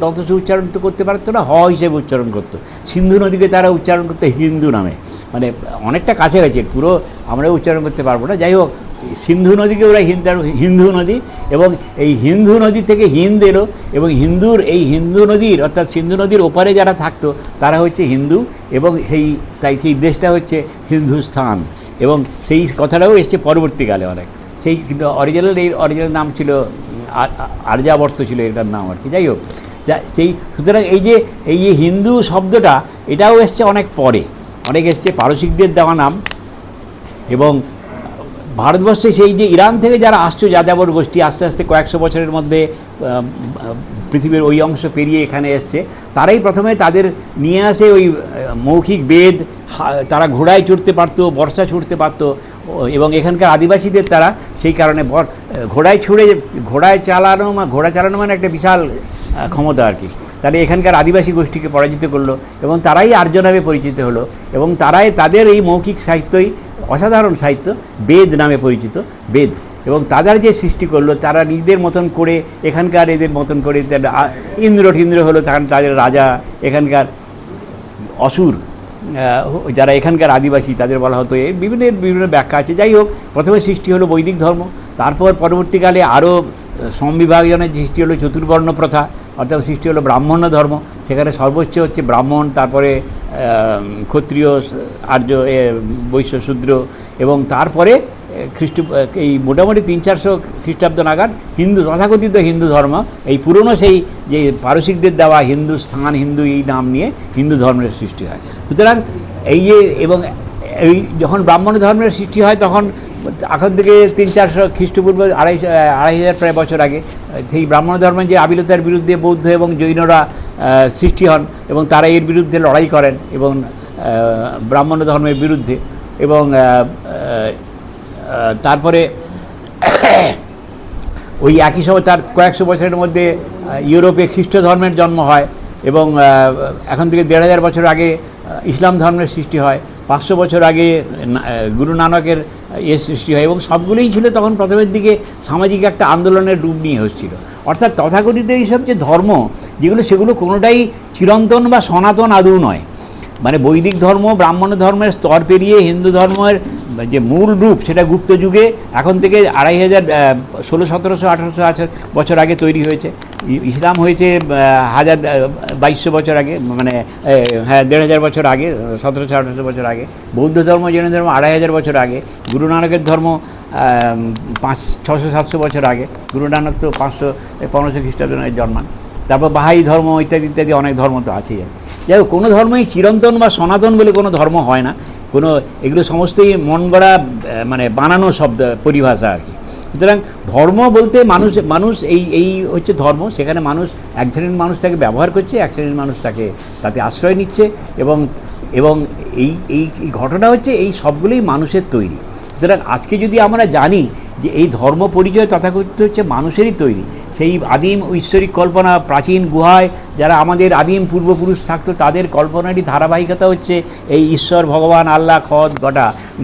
দন্তস্ব উচ্চারণ তো করতে পারতো না, হিসেবে উচ্চারণ করতো। সিন্ধু নদীকে তারা উচ্চারণ করতো হিন্দু নামে, মানে অনেকটা কাছাকাছি, পুরো আমরা উচ্চারণ করতে পারবো না। যাই হোক, সিন্ধু নদীকে ওরা হিন্দু নদী, এবং এই হিন্দু নদী থেকে হিন্দ এলো, এবং এই হিন্দু নদীর, অর্থাৎ সিন্ধু নদীর ওপারে যারা থাকতো তারা হচ্ছে হিন্দু, এবং সেই দেশটা হচ্ছে হিন্দুস্থান, এবং সেই কথাটাও এসছে পরবর্তীকালে অনেক। সেই কিন্তু অরিজিনাল নাম ছিল আর্যাবর্ত ছিল এটার নাম আর কি। যাই হোক, সুতরাং এই যে হিন্দু শব্দটা, এটাও এসছে অনেক পরে, অনেক এসছে পারসিকদের দেওয়া নাম। এবং ভারতবর্ষে সেই যে ইরান থেকে যারা আসছে যাযাবর গোষ্ঠী, আস্তে আস্তে কয়েকশো বছরের মধ্যে পৃথিবীর ওই অংশ পেরিয়ে এখানে এসছে, তারাই প্রথমে তাদের নিয়ে আসে ওই মৌখিক বেদ, তারা ঘোড়ায় চড়তে পারতো, বর্ষা ছুটতে পারতো, এবং এখানকার আদিবাসীদের তারা সেই কারণে ঘোড়া চালানো মানে একটা বিশাল ক্ষমতা আর কি। তাহলে এখানকার আদিবাসী গোষ্ঠীকে পরাজিত করলো, এবং তারাই আর্য নামে পরিচিত হলো, এবং তাদের এই মৌখিক সাহিত্যই অসাধারণ সাহিত্য, বেদ নামে পরিচিত, বেদ। এবং তাদের যে সৃষ্টি করলো, তারা নিজেদের মতন করে, এখানকার এদের মতন করে, ইন্দ্র হলো তাদের রাজা, এখানকার অসুর যারা এখানকার আদিবাসী তাদের বলা হতো, বিভিন্ন ব্যাখ্যা আছে। যাই হোক, প্রথমে সৃষ্টি হলো বৈদিক ধর্ম, তারপর পরবর্তীকালে আরও সংবিভাজনের সৃষ্টি হলো চতুর্বর্ণ প্রথা, অর্থাৎ সৃষ্টি হলো ব্রাহ্মণ্য ধর্ম, সেখানে সর্বোচ্চ হচ্ছে ব্রাহ্মণ, তারপরে ক্ষত্রিয়, আর্য, বৈশ্য, শূদ্র, এবং তারপরে এই মোটামুটি 300-400 খ্রিস্টাব্দ নাগাদ তথাকথিত হিন্দু ধর্ম, এই পুরনো সেই যে পারসিকদের দেওয়া হিন্দুস্থান, হিন্দু এই নাম নিয়ে হিন্দু ধর্মের সৃষ্টি হয়। সুতরাং এবং যখন ব্রাহ্মণ ধর্মের সৃষ্টি হয়, তখন এখন থেকে 300-400 খ্রিস্টপূর্ব 2,500 প্রায় বছর আগে সেই ব্রাহ্মণ ধর্মের যে আবিলতার বিরুদ্ধে বৌদ্ধ এবং জৈনরা সৃষ্টি হন, এবং তারা এর বিরুদ্ধে লড়াই করেন, এবং ব্রাহ্মণ ধর্মের বিরুদ্ধে। এবং তারপরে ওই একই সময় তার কয়েকশো বছরের মধ্যে ইউরোপে খ্রিস্ট ধর্মের জন্ম হয়, এবং এখন থেকে 1,500 বছর আগে ইসলাম ধর্মের সৃষ্টি হয়, 500 বছর আগে গুরু নানকের সৃষ্টি হয়, এবং সবগুলোই ছিল তখন প্রথমের দিকে সামাজিক একটা আন্দোলনের রূপ নিয়ে হচ্ছিল। অর্থাৎ তথাকথিত এইসব যে ধর্ম যেগুলো, সেগুলো কোনোটাই চিরন্তন বা সনাতন আদৌ নয়। মানে বৈদিক ধর্ম, ব্রাহ্মণ ধর্মের স্তর পেরিয়ে হিন্দু ধর্মের যে মূল রূপ, সেটা গুপ্ত যুগে এখন থেকে 2,500, 1600, 1700, 1800 বছর আগে তৈরি হয়েছে। ইসলাম হয়েছে 2200 বছর আগে, মানে 1,500 বছর আগে, 1700-1800 বছর আগে। বৌদ্ধ ধর্ম, জৈন ধর্ম 2,500 বছর আগে। গুরু নানকের ধর্ম 600-700 বছর আগে। গুরু নানক তো 500-1500 খ্রিস্টাব্দে জন্মান। তারপর বাহাই ধর্ম ইত্যাদি অনেক ধর্ম তো আছেই। যাই হোক, কোনো ধর্মই চিরন্তন বা সনাতন বলে কোনো ধর্ম হয় না, কোনো এগুলো সমস্তই মন গড়া মানে বানানো শব্দ পরিভাষা আর কি। সুতরাং ধর্ম বলতে মানুষ এই হচ্ছে ধর্ম, সেখানে মানুষ এক শ্রেণীর মানুষ তাকে ব্যবহার করছে, এক শ্রেণীর মানুষ তাতে আশ্রয় নিচ্ছে, এবং এবং এই এই ঘটনা হচ্ছে এই সবগুলোই মানুষের তৈরি। সুতরাং আজকে যদি আমরা জানি যে এই ধর্ম পরিচয় তথাকথিত হচ্ছে মানুষেরই তৈরি, সেই আদিম ঐশ্বরিক কল্পনা, প্রাচীন গুহায় যারা আমাদের আদিম পূর্বপুরুষ থাকতো তাদের কল্পনারই ধারাবাহিকতা হচ্ছে এই ঈশ্বর, ভগবান, আল্লাহ,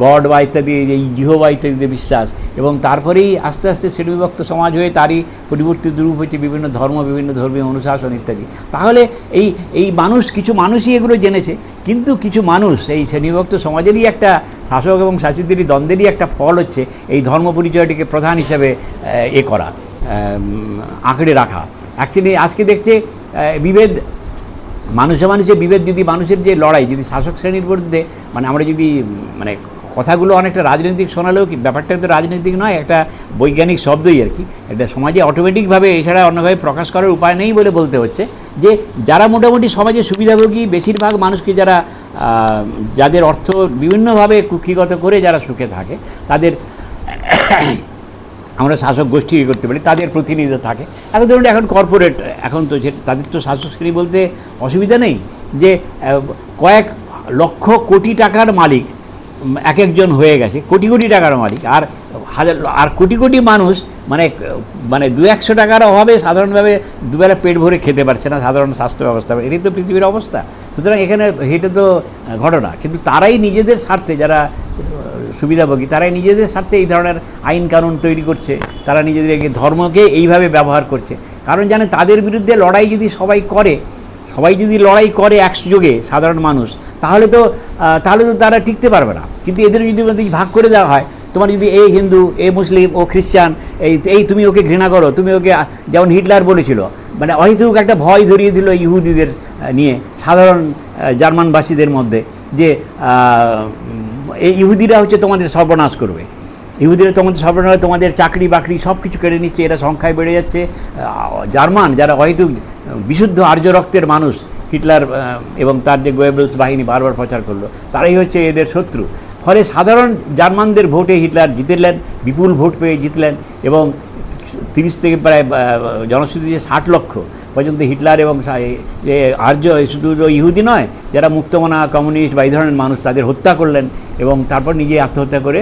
গড বা ইত্যাদি, এই জিহোবা ইত্যাদিতে বিশ্বাস, এবং তারপরেই আস্তে আস্তে শ্রেণীবিভক্ত সমাজ হয়ে তারই পরিবর্তিত রূপ হচ্ছে বিভিন্ন ধর্ম, বিভিন্ন ধর্মীয় অনুশাসন ইত্যাদি। তাহলে এই কিছু মানুষই এগুলো জেনেছে, কিন্তু কিছু মানুষ এই শ্রেণীবিভক্ত সমাজেরই একটা শাসক এবং শাসিতেরই দ্বন্দ্বেরই একটা ফল হচ্ছে এই ধর্ম পরিচয়টিকে প্রধান হিসাবে করা, আঁকড়ে রাখা। অ্যাকচুয়ালি আজকে দেখছে বিভেদ, মানুষের বিভেদ, যদি মানুষের যে লড়াই, যদি শাসক শ্রেণীর বিরুদ্ধে, মানে আমরা যদি মানে কথাগুলো অনেকটা রাজনৈতিক শোনালেও কি ব্যাপারটা তো রাজনৈতিক নয়, একটা বৈজ্ঞানিক শব্দই আর কি। একটা সমাজে অটোমেটিকভাবে এছাড়া অন্যভাবে প্রকাশ করার উপায় নেই বলে বলতে হচ্ছে যে যারা মোটামুটি সমাজে সুবিধাভোগী বেশিরভাগ মানুষকে, যাদের অর্থ বিভিন্নভাবে কুক্ষিগত করে যারা সুখে থাকে, তাদের আমরা শাসক গোষ্ঠী করতে পারি, তাদের প্রতিনিধিত্ব থাকে। এখন ধরুন এখন কর্পোরেট, এখন তো তাদের তো শাসক শ্রেণী বলতে অসুবিধা নেই, যে কয়েক লক্ষ কোটি টাকার মালিক এক একজন হয়ে গেছে, কোটি কোটি টাকার মালিক, আর কোটি কোটি মানুষ মানে 200-100 টাকার অভাবে সাধারণভাবে দুবেলা পেট ভরে খেতে পারছে না সাধারণ স্বাস্থ্য ব্যবস্থা। এটাই তো পৃথিবীর অবস্থা। সুতরাং এখানে এটা তো ঘটনা, কিন্তু তারাই নিজেদের স্বার্থে, যারা সুবিধাভোগী, তারাই নিজেদের স্বার্থে এই ধরনের আইন কানুন তৈরি করছে, তারা নিজেদের ধর্মকে এইভাবে ব্যবহার করছে। কারণ জানে তাদের বিরুদ্ধে লড়াই যদি সবাই যদি লড়াই করে একযোগে সাধারণ মানুষ, তাহলে তো তারা টিকতে পারবে না। কিন্তু এদের যদি ভাগ করে দেওয়া হয়, তোমার যদি এই হিন্দু, এই মুসলিম, ও খ্রিস্টান, এই তুমি ওকে ঘৃণা করো, তুমি ওকে, যেমন হিটলার বলেছিল, মানে অহেতুক একটা ভয় ধরিয়ে দিল ইহুদিদের নিয়ে সাধারণ জার্মানবাসীদের মধ্যে, যে এই ইহুদিরা হচ্ছে তোমাদের সর্বনাশ করবে, ইহুদিরা তোমাদের সর্বনাশ, তোমাদের চাকরি বাকরি সব কিছু কেড়ে নিচ্ছে, এরা সংখ্যায় বেড়ে যাচ্ছে। জার্মান যারা অহেতুক বিশুদ্ধ আর্য রক্তের মানুষ, হিটলার এবং তার যে গোয়েবলস বাহিনী বারবার প্রচার করলো, তারাই হচ্ছে এদের শত্রু। ফলে সাধারণ জার্মানদের ভোটে হিটলার জিতলেন, বিপুল ভোট পেয়ে জিতলেন, এবং 30 থেকে প্রায় জনশ্রুতি যে 60 লক্ষ পর্যন্ত হিটলার এবং আর্য, শুধু ইহুদি নয়, যারা মুক্তমনা কমিউনিস্ট বা এই ধরনের মানুষ, তাদের হত্যা করলেন, এবং তারপর নিজে আত্মহত্যা করে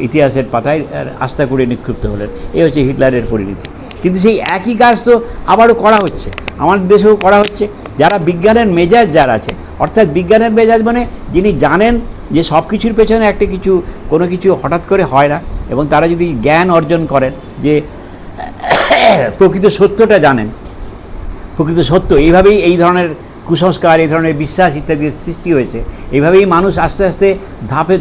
ইতিহাসের পাতায় আস্থা করে নিক্ষিপ্ত হলেন। এই হচ্ছে হিটলারের পরিণতি। কিন্তু সেই একই কাজ তো আবারও করা হচ্ছে, আমাদের দেশেও করা হচ্ছে। যারা বিজ্ঞানের মেজাজ যারা আছে, অর্থাৎ বিজ্ঞানের মেজাজ মানে যিনি জানেন যে সব কিছুর পেছনে কোনো কিছু হঠাৎ করে হয় না, এবং তারা যদি জ্ঞান অর্জন করেন, যে প্রকৃত সত্যটা জানেন, প্রকৃত সত্য, এইভাবেই এই ধরনের কুসংস্কার, এই ধরনের বিশ্বাস ইত্যাদির সৃষ্টি হয়েছে। এইভাবেই মানুষ আস্তে আস্তে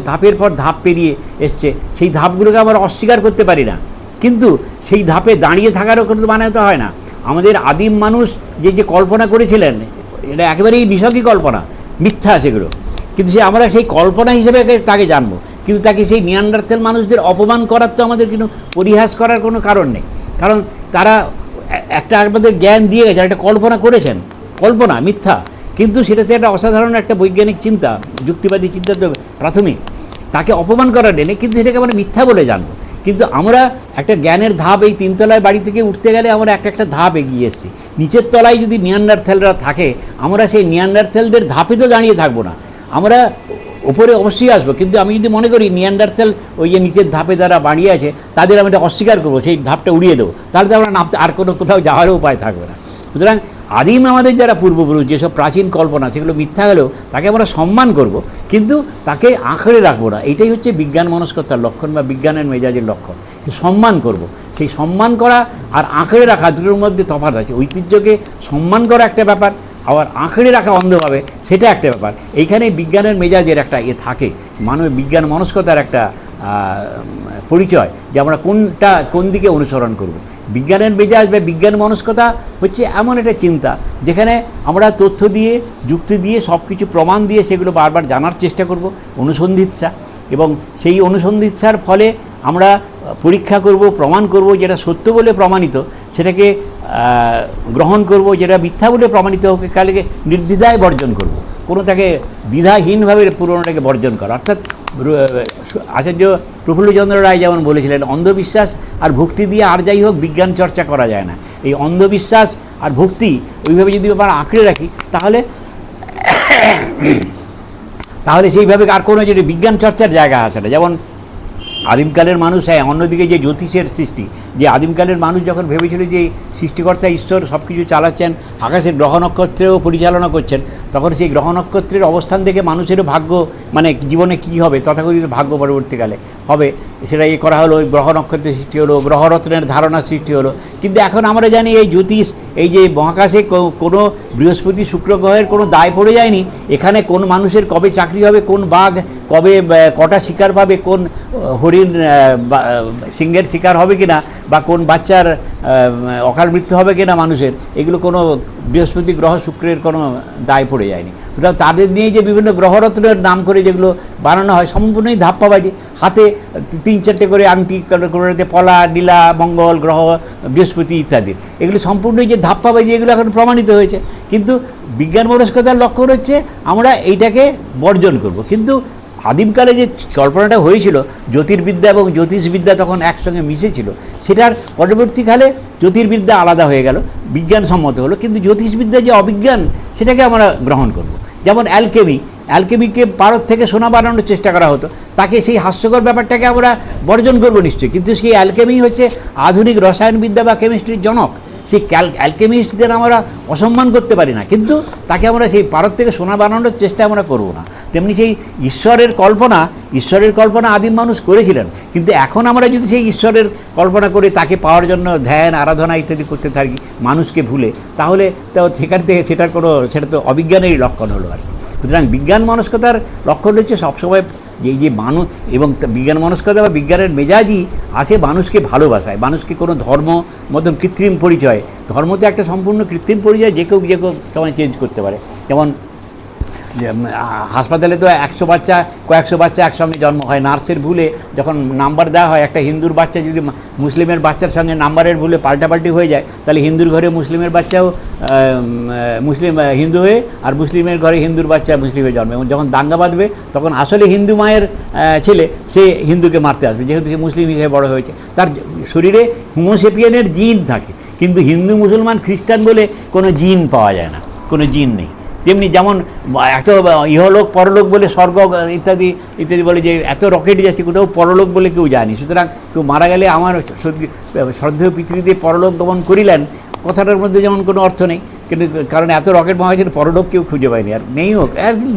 ধাপের পর ধাপ পেরিয়ে এসছে। সেই ধাপগুলোকে আমরা অস্বীকার করতে পারি না, কিন্তু সেই ধাপে দাঁড়িয়ে থাকারও কোনো মানে তো হয় না। আমাদের আদিম মানুষ যে কল্পনা করেছিলেন, এটা একেবারেই নিছকই কল্পনা, মিথ্যা সেগুলো, কিন্তু আমরা সেই কল্পনা হিসেবে তাকে জানবো, কিন্তু তাকে সেই নিয়ান্ডারথ্যাল মানুষদের অপমান করার তো আমাদের কিন্তু পরিহাস করার কোনো কারণ নেই। কারণ তারা একটা আমাদের জ্ঞান দিয়ে গেছে, একটা কল্পনা করেছেন, কল্পনা মিথ্যা, কিন্তু সেটাতে একটা অসাধারণ একটা বৈজ্ঞানিক চিন্তা, যুক্তিবাদী চিন্তা তো প্রাথমিক, তাকে অপমান করার নেই, কিন্তু সেটাকে আমরা মিথ্যা বলে জানবো। কিন্তু আমরা একটা জ্ঞানের ধাপ, এই 3 তলায় বাড়ি থেকে উঠতে গেলে আমরা একটা ধাপ এগিয়ে এসেছি। নিচের তলায় যদি নিয়ান্ডারথ্যালরা থাকে, আমরা সেই নিয়ান্ডারথ্যালদের ধাপে তো দাঁড়িয়ে থাকবো না, আমরা ওপরে অবশ্যই আসবো। কিন্তু আমি যদি মনে করি নিয়ান্ডারথ্যাল ওই যে নিচের ধাপে যারা বাড়িয়ে আছে, তাদের আমি এটা অস্বীকার করবো, সেই ধাপটা উড়িয়ে দেবো, তাহলে তো আমরা আর কোথাও যাওয়ারও উপায় থাকবে না। সুতরাং আদিম আমাদের যারা পূর্বপুরুষ, যেসব প্রাচীন কল্পনা, সেগুলো মিথ্যা হলেও তাকে আমরা সম্মান করব, কিন্তু তাকে আঁকড়ে রাখবো না। এইটাই হচ্ছে বিজ্ঞান মনস্কতার লক্ষণ বা বিজ্ঞানের মেজাজের লক্ষণ। সম্মান করব, সেই সম্মান করা আর আঁকড়ে রাখা দুটোর মধ্যে তফাৎ আছে। ঐতিহ্যকে সম্মান করা একটা ব্যাপার, আবার আঁকড়ে রাখা অন্ধভাবে সেটা একটা ব্যাপার। এইখানে বিজ্ঞানের মেজাজের একটা থাকে, বিজ্ঞান মনস্কতার একটা পরিচয়, যে আমরা কোন দিকে অনুসরণ করব। বিজ্ঞানের মেজাজ বা বিজ্ঞান মনস্কতা হচ্ছে এমন একটা চিন্তা, যেখানে আমরা তথ্য দিয়ে, যুক্তি দিয়ে, সব কিছু প্রমাণ দিয়ে সেগুলো বারবার জানার চেষ্টা করব, অনুসন্ধিৎসা, এবং সেই অনুসন্ধিৎসার ফলে আমরা পরীক্ষা করব, প্রমাণ করব, যেটা সত্য বলে প্রমাণিত সেটাকে গ্রহণ করব, যেটা মিথ্যা বলে প্রমাণিত হোক কালকে নির্দ্বিধায় বর্জন করব, কোনো তাকে দ্বিধাহীনভাবে পুরনোটাকে বর্জন করা। অর্থাৎ আচার্য প্রফুল্লচন্দ্র রায় যেমন বলেছিলেন, অন্ধবিশ্বাস আর ভক্তি দিয়ে আর যাই হোক বিজ্ঞান চর্চা করা যায় না। এই অন্ধবিশ্বাস আর ভক্তি ওইভাবে যদি আমরা আঁকড়ে রাখি তাহলে সেইভাবে আর কোনো যদি বিজ্ঞান চর্চার জায়গা আসে না। যেমন আদিমকালের মানুষ, হ্যাঁ, অন্যদিকে যে জ্যোতিষের সৃষ্টি, যে আদিমকালের মানুষ যখন ভেবেছিল যে সৃষ্টিকর্তা ঈশ্বর সব কিছু চালাচ্ছেন, আকাশের গ্রহ নক্ষত্রেও পরিচালনা করছেন, তখন সেই গ্রহ নক্ষত্রের অবস্থান থেকে মানুষেরও ভাগ্য, মানে জীবনে কী হবে, তথাকথিত ভাগ্য পরবর্তীকালে হবে, সেটা করা হলো। ওই গ্রহ নক্ষত্রের সৃষ্টি হলো, গ্রহরত্নের ধারণা সৃষ্টি হলো। কিন্তু এখন আমরা জানি এই জ্যোতিষ, এই যে মহাকাশে কোনো বৃহস্পতি শুক্র গ্রহের কোনো দায় পড়ে যায়নি। এখানে কোন মানুষের কবে চাকরি হবে, কোন বাঘ কবে কটা শিকার পাবে, কোন হরিণ সিংহের শিকার হবে কিনা, বা কোন বাচ্চার অকাল মৃত্যু হবে কিনা মানুষের, এগুলো কোনো বৃহস্পতি গ্রহ শুক্রের কোনো দায় পড়ে যায়নি। সুতরাং তাদের নিয়ে যে বিভিন্ন গ্রহরত্নের নাম করে যেগুলো বানানো হয় সম্পূর্ণই ধাপ্পাবাজি। হাতে 3-4টে করে আংটি, কোনোটাতে পলা, নীলা, মঙ্গল গ্রহ, বৃহস্পতি ইত্যাদি, এগুলো সম্পূর্ণই যে ধাপ্পাবাজি, এগুলো এখন প্রমাণিত হয়েছে। কিন্তু বিজ্ঞান মনস্কতার লক্ষ্য হচ্ছে আমরা এইটাকে বর্জন করব। কিন্তু আদিমকালে যে কল্পনাটা হয়েছিল জ্যোতির্বিদ্যা এবং জ্যোতিষবিদ্যা তখন একসঙ্গে মিশেছিল, সেটার পরবর্তীকালে জ্যোতির্বিদ্যা আলাদা হয়ে গেল, বিজ্ঞানসম্মত হলো। কিন্তু জ্যোতিষবিদ্যা যে অবিজ্ঞান, সেটাকে আমরা গ্রহণ করব। যেমন অ্যালকেমিকে ভারত থেকে সোনা বানানোর চেষ্টা করা হতো, তাকে সেই হাস্যকর ব্যাপারটাকে আমরা বর্জন করবো নিশ্চয়ই। কিন্তু সেই অ্যালকেমি হচ্ছে আধুনিক রসায়নবিদ্যা বা কেমিস্ট্রির জনক। সেই অ্যালকেমিস্টদের আমরা অসম্মান করতে পারি না, কিন্তু তাকে আমরা সেই ভারত থেকে সোনা বানানোর চেষ্টা আমরা করব না। তেমনি সেই ঈশ্বরের কল্পনা আদিম মানুষ করেছিলেন। কিন্তু এখন আমরা যদি সেই ঈশ্বরের কল্পনা করে তাকে পাওয়ার জন্য ধ্যান, আরাধনা ইত্যাদি করতে থাকি মানুষকে ভুলে, তাহলে তো সেখান থেকে সেটা তো অবিজ্ঞানেরই লক্ষণ হলো আর কি। সুতরাং বিজ্ঞান মনস্কতার লক্ষণ হচ্ছে সবসময় যে মানুষ, এবং বিজ্ঞান মনস্কতা বা বিজ্ঞানের মেজাজই আসে মানুষকে ভালোবাসায়, মানুষকে কোনো ধর্ম মতন কৃত্রিম পরিচয়, ধর্ম তো একটা সম্পূর্ণ কৃত্রিম পরিচয়, যে কেউ সময় চেঞ্জ করতে পারে। যেমন হাসপাতালে তো কয়েকশো বাচ্চা একসঙ্গে জন্ম হয়, নার্সের ভুলে যখন নাম্বার দেওয়া হয়, একটা হিন্দুর বাচ্চা যদি মুসলিমের বাচ্চার সঙ্গে নাম্বারের ভুলে পাল্টাপাল্টি হয়ে যায়, তাহলে হিন্দুর ঘরে মুসলিমের বাচ্চাও হিন্দু হয়ে, আর মুসলিমের ঘরে হিন্দুর বাচ্চা মুসলিমের জন্ম। এবং যখন দাঙ্গা বাঁধবে তখন আসলে হিন্দু মায়ের ছেলে সে হিন্দুকে মারতে আসবে, যেহেতু সে মুসলিম হিসেবে বড় হয়েছে। তার শরীরে হোমোসেপিয়ানের জিন থাকে, কিন্তু হিন্দু, মুসলমান, খ্রিস্টান বলে কোনো জিন পাওয়া যায় না, কোনো জিন নেই। তেমনি যেমন এত ইহলোক পরলোক বলে, স্বর্গ ইত্যাদি ইত্যাদি বলে, যে এত রকেট যাচ্ছে, কোথাও পরলোক বলে কেউ যায়নি। সুতরাং কেউ মারা গেলে আমার শ্রদ্ধেয় পৃথিবীতে পরলোক গমন করিলেন, কথাটার মধ্যে যেমন কোনো অর্থ নেই। কিন্তু কারণ এত রকেট মহাকাশের পরলোক কেউ খুঁজে পায়নি, আর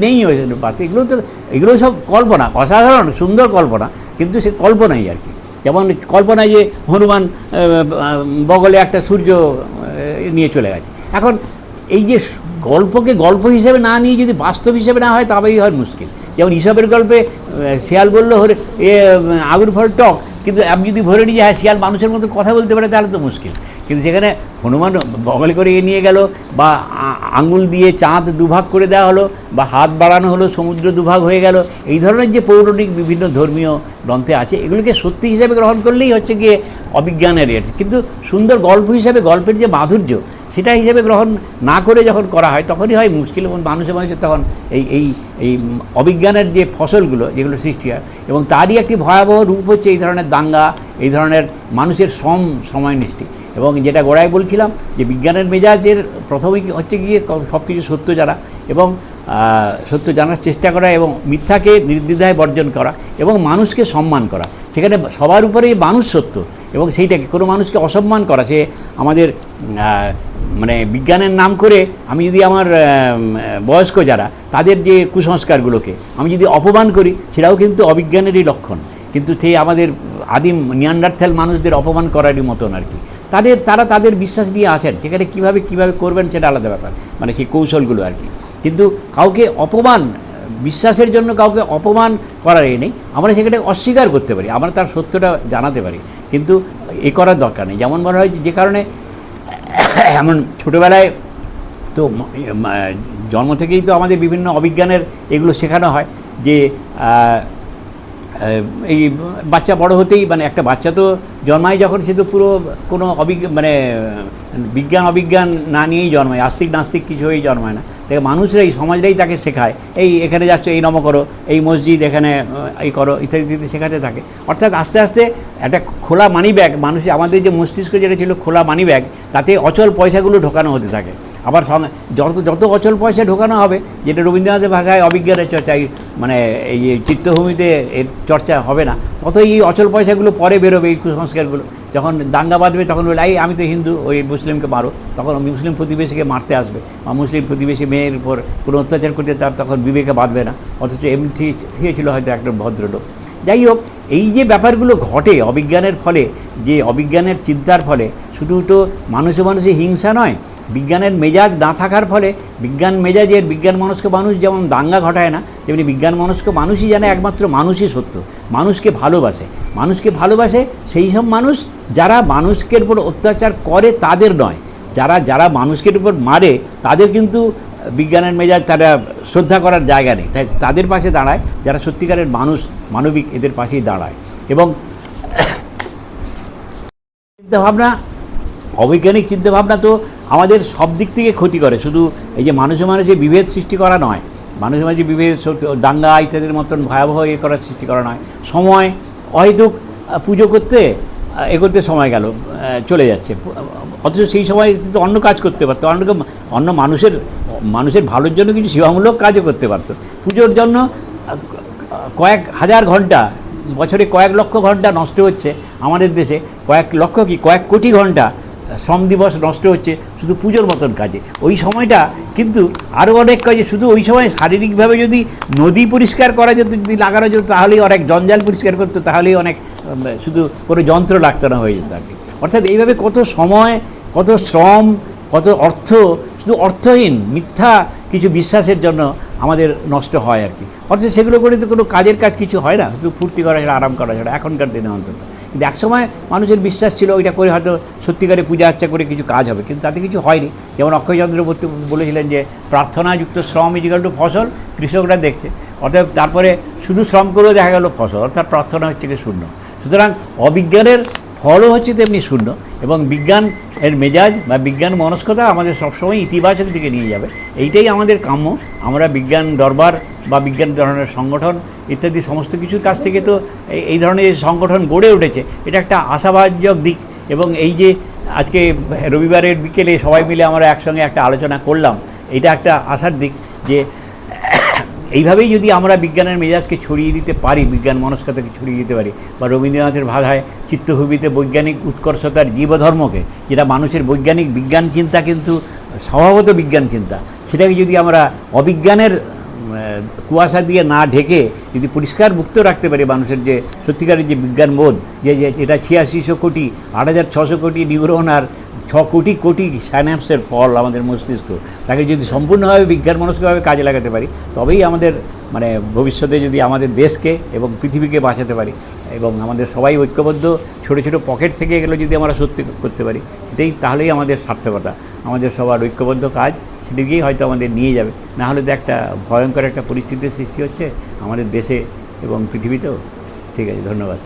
নেই হয়েছে পাশে। এগুলো সব কল্পনা, অসাধারণ সুন্দর কল্পনা, কিন্তু সে কল্পনাই আর কি। যেমন কল্পনায় যে হনুমান বগলে একটা সূর্য নিয়ে চলে গেছে। এখন এই যে গল্পকে গল্প হিসেবে না নিয়ে যদি বাস্তব হিসেবে না হয়, তবেই হয় মুশকিল। যেমন ঈশপের গল্পে শিয়াল বললো আগুন ফল টক, কিন্তু আপনি যদি ভরে নিয়ে যায় শিয়াল মানুষের মতো কথা বলতে পারে, তাহলে তো মুশকিল। কিন্তু সেখানে হনুমান বগলে করে নিয়ে গেল, বা আঙুল দিয়ে চাঁদ দুভাগ করে দেওয়া হলো, বা হাত বাড়ানো হলো, সমুদ্র দুভাগ হয়ে গেল। এই ধরনের যে পৌরাণিক বিভিন্ন ধর্মীয় গ্রন্থে আছে, এগুলোকে সত্যি হিসেবে গ্রহণ করলেই হচ্ছে গিয়ে অবিজ্ঞানের এর। কিন্তু সুন্দর গল্প হিসাবে, গল্পের যে মাধুর্য, সেটা হিসেবে গ্রহণ না করে যখন করা হয়, তখনই হয় মুশকিল। এবং মানুষের তখন এই অবিজ্ঞানের যে ফসলগুলো যেগুলো সৃষ্টি হয়, এবং তারই একটি ভয়াবহ রূপ হচ্ছে এই ধরনের দাঙ্গা, এই ধরনের মানুষের সময়নিষ্ঠি। এবং যেটা গোড়ায় বলছিলাম, যে বিজ্ঞানের মেজাজের প্রথমেই হচ্ছে গিয়ে সব কিছু সত্য জানা, এবং সত্য জানার চেষ্টা করা, এবং মিথ্যাকে নির্দ্বিধায় বর্জন করা, এবং মানুষকে সম্মান করা। সেখানে সবার উপরেই মানুষ সত্য, এবং সেইটাকে কোনো মানুষকে অসম্মান করা, সে আমাদের মানে বিজ্ঞানের নাম করে আমি যদি আমার বয়স্ক যারা, তাদের যে কুসংস্কারগুলোকে আমি যদি অপমান করি, সেটাও কিন্তু অবিজ্ঞানেরই লক্ষণ। কিন্তু সেই আমাদের আদিম নিয়ান্ডারথ্যাল মানুষদের অপমান করারই মতন আর কি। তারা তাদের বিশ্বাস দিয়ে আছেন, সেখানে কীভাবে করবেন সেটা আলাদা ব্যাপার, মানে সেই কৌশলগুলো আর কি। কিন্তু কাউকে অপমান, বিশ্বাসের জন্য কাউকে অপমান করার নেই। আমরা সেখানে অস্বীকার করতে পারি, আমরা তার সত্যটা জানাতে পারি, কিন্তু এ করার দরকার নেই। যেমন বলা হয়, যে কারণে এমন ছোটোবেলায় তো জন্ম থেকেই তো আমাদের বিভিন্ন অবিজ্ঞানের এগুলো শেখানো হয়, যে এই বাচ্চা বড় হতেই মানে একটা বাচ্চা তো জন্মায় যখন সে তো পুরো কোনো মানে বিজ্ঞান অবিজ্ঞান না নিয়েই জন্মায়, আস্তিক নাস্তিক কিছু হয়েই জন্মায় না। তাই মানুষরাই সমাজটাই তাকে শেখায়, এই এখানে যাচ্ছ এই নম করো, এই মসজিদ এখানে এই করো ইত্যাদি ইত্যাদি শেখাতে থাকে। অর্থাৎ আস্তে আস্তে একটা খোলা মানি ব্যাগ, মানুষ আমাদের যে মস্তিষ্ক যেটা ছিল খোলা মানি ব্যাগ, তাতে অচল পয়সাগুলো ঢোকানো হতে থাকে। আবার যত অচল পয়সা ঢোকানো হবে, যেটা রবীন্দ্রনাথের ভাষায় অবিজ্ঞানের চর্চায় মানে এই যে চিত্তভূমিতে এর চর্চা হবে না, তত এই অচল পয়সাগুলো পরে বেরোবে। এই কুসংস্কারগুলো যখন দাঙ্গা বাঁধবে তখন বলে এই আমি তো হিন্দু, ওই মুসলিমকে মারো, তখন মুসলিম প্রতিবেশীকে মারতে আসবে, বা মুসলিম প্রতিবেশী মেয়ের উপর কোনো অত্যাচার করতে তার তখন বিবেকে বাঁধবে না, অথচ এমনি ঠিক হয়েছিল হয়তো একটা ভদ্রলোক। যাই হোক, এই যে ব্যাপারগুলো ঘটে অবিজ্ঞানের ফলে, যে অবিজ্ঞানের চিন্তার ফলে, শুধু তো মানুষে মানুষে হিংসা নয়, বিজ্ঞানের মেজাজ না থাকার ফলে, বিজ্ঞান মেজাজের বিজ্ঞান মনস্ক মানুষ যেমন দাঙ্গা ঘটায় না, তেমনি বিজ্ঞান মনস্ক মানুষই জানে একমাত্র মানুষই সত্য, মানুষকে ভালোবাসে সেই সব মানুষ যারা মানুষের উপর অত্যাচার করে তাদের নয়, যারা মানুষের উপর মারে তাদের কিন্তু বিজ্ঞানের মেজাজ তারা শ্রদ্ধা করার জায়গা নেই। তাই তাদের পাশে দাঁড়ায় যারা সত্যিকারের মানুষ, মানবিক, এদের পাশেই দাঁড়ায়। এবং চিন্তাভাবনা, অবৈজ্ঞানিক চিন্তাভাবনা তো আমাদের সব দিক থেকে ক্ষতি করে, শুধু এই যে মানুষে বিভেদ সৃষ্টি করা নয়, মানুষে বিভেদ দাঙ্গা ইত্যাদির মতন ভয়াবহ করার সৃষ্টি করা নয়। সময় অহেতুক পুজো করতে সময় গেল, চলে যাচ্ছে, অথচ সেই সময় তো অন্য কাজ করতে পারতো, অন্য মানুষের ভালোর জন্য কিছু সেবামূলক কাজও করতে পারতো। পুজোর জন্য কয়েক হাজার ঘন্টা, বছরে কয়েক লক্ষ ঘন্টা নষ্ট হচ্ছে আমাদের দেশে, কয়েক কোটি ঘন্টা শ্রম দিবস নষ্ট হচ্ছে শুধু পুজোর মতন কাজে। ওই সময়টা কিন্তু আরও অনেক কাজে, শুধু ওই সময় শারীরিকভাবে যদি নদী পরিষ্কার করা যেত, যদি লাগানো যেত, তাহলেই অনেক জঞ্জাল পরিষ্কার করতো, তাহলেই অনেক, শুধু কোনো যন্ত্র লাগতো না, হয়ে যেত আর কি। অর্থাৎ এইভাবে কত সময়, কত শ্রম, কত অর্থ শুধু অর্থহীন মিথ্যা কিছু বিশ্বাসের জন্য আমাদের নষ্ট হয় আর কি। অর্থাৎ সেগুলো করে তো কোনো কাজের কাজ কিছু হয় না, শুধু ফুর্তি করা ছাড়া, আরাম করা ছাড়া, এখনকার দিনে অন্তত। কিন্তু একসময় মানুষের বিশ্বাস ছিল ওইটা করে হয়তো সত্যিকারে পূজা আর্চা করে কিছু কাজ হবে, কিন্তু তাতে কিছু হয়নি। যেমন অক্ষয়চন্দ্র বলেছিলেন যে প্রার্থনাযুক্ত শ্রম ইজিক্যাল টু ফসল, কৃষকরা দেখছে। অর্থাৎ তারপরে শুধু শ্রম করেও দেখা গেল ফসল, অর্থাৎ প্রার্থনা হচ্ছে কি শূন্য। সুতরাং অবিজ্ঞানের ফলও হচ্ছে তেমনি শূন্য, এবং বিজ্ঞান এর মেজাজ বা বিজ্ঞান মনস্কতা আমাদের সবসময় ইতিবাচক দিকে নিয়ে যাবে, এইটাই আমাদের কাম্য। আমরা বিজ্ঞান দরবার বা বিজ্ঞান ধরনের সংগঠন ইত্যাদি সমস্ত কিছুর কাছ থেকে তো এই ধরনের সংগঠন গড়ে উঠেছে, এটা একটা আশাবাদজনক দিক। এবং এই যে আজকে রবিবারের বিকেলে সবাই মিলে আমরা একসঙ্গে একটা আলোচনা করলাম, এটা একটা আশার দিক যে এইভাবেই যদি আমরা বিজ্ঞানের মেজাজকে ছড়িয়ে দিতে পারি, বিজ্ঞান মনস্কতাকে ছড়িয়ে দিতে পারি, বা রবীন্দ্রনাথের ভাষায় চিত্তভূমিতে বৈজ্ঞানিক উৎকর্ষতার জীবধর্মকে, যেটা মানুষের বৈজ্ঞানিক বিজ্ঞান চিন্তা কিন্তু স্বভাবত বিজ্ঞান চিন্তা, সেটাকে যদি আমরা অবিজ্ঞানের কুয়াশা দিয়ে না ঢেকে যদি পরিষ্কার মুক্ত রাখতে পারি, মানুষের যে সত্যিকারের যে বিজ্ঞান বোধ, যে এটা 8600 কোটি 8600 কোটি নিউরন আর 6 কোটি কোটি সাইন্যাপসের ফল আমাদের মস্তিষ্ক, তাকে যদি সম্পূর্ণভাবে বিজ্ঞান মনস্কভাবে কাজে লাগাতে পারি, তবেই আমাদের মানে ভবিষ্যতে যদি আমাদের দেশকে এবং পৃথিবীকে বাঁচাতে পারি, এবং আমাদের সবাই ঐক্যবদ্ধ ছোটো ছোটো পকেট থেকে এগুলো যদি আমরা সত্যি করতে পারি, সেটাই তাহলেই আমাদের সার্থকতা, আমাদের সবার ঐক্যবদ্ধ কাজ সেদিকেই হয়তো আমাদের নিয়ে যাবে। না হলে তো একটা ভয়ঙ্কর একটা পরিস্থিতির সৃষ্টি হচ্ছে আমাদের দেশে এবং পৃথিবীতেও। ঠিক আছে, ধন্যবাদ।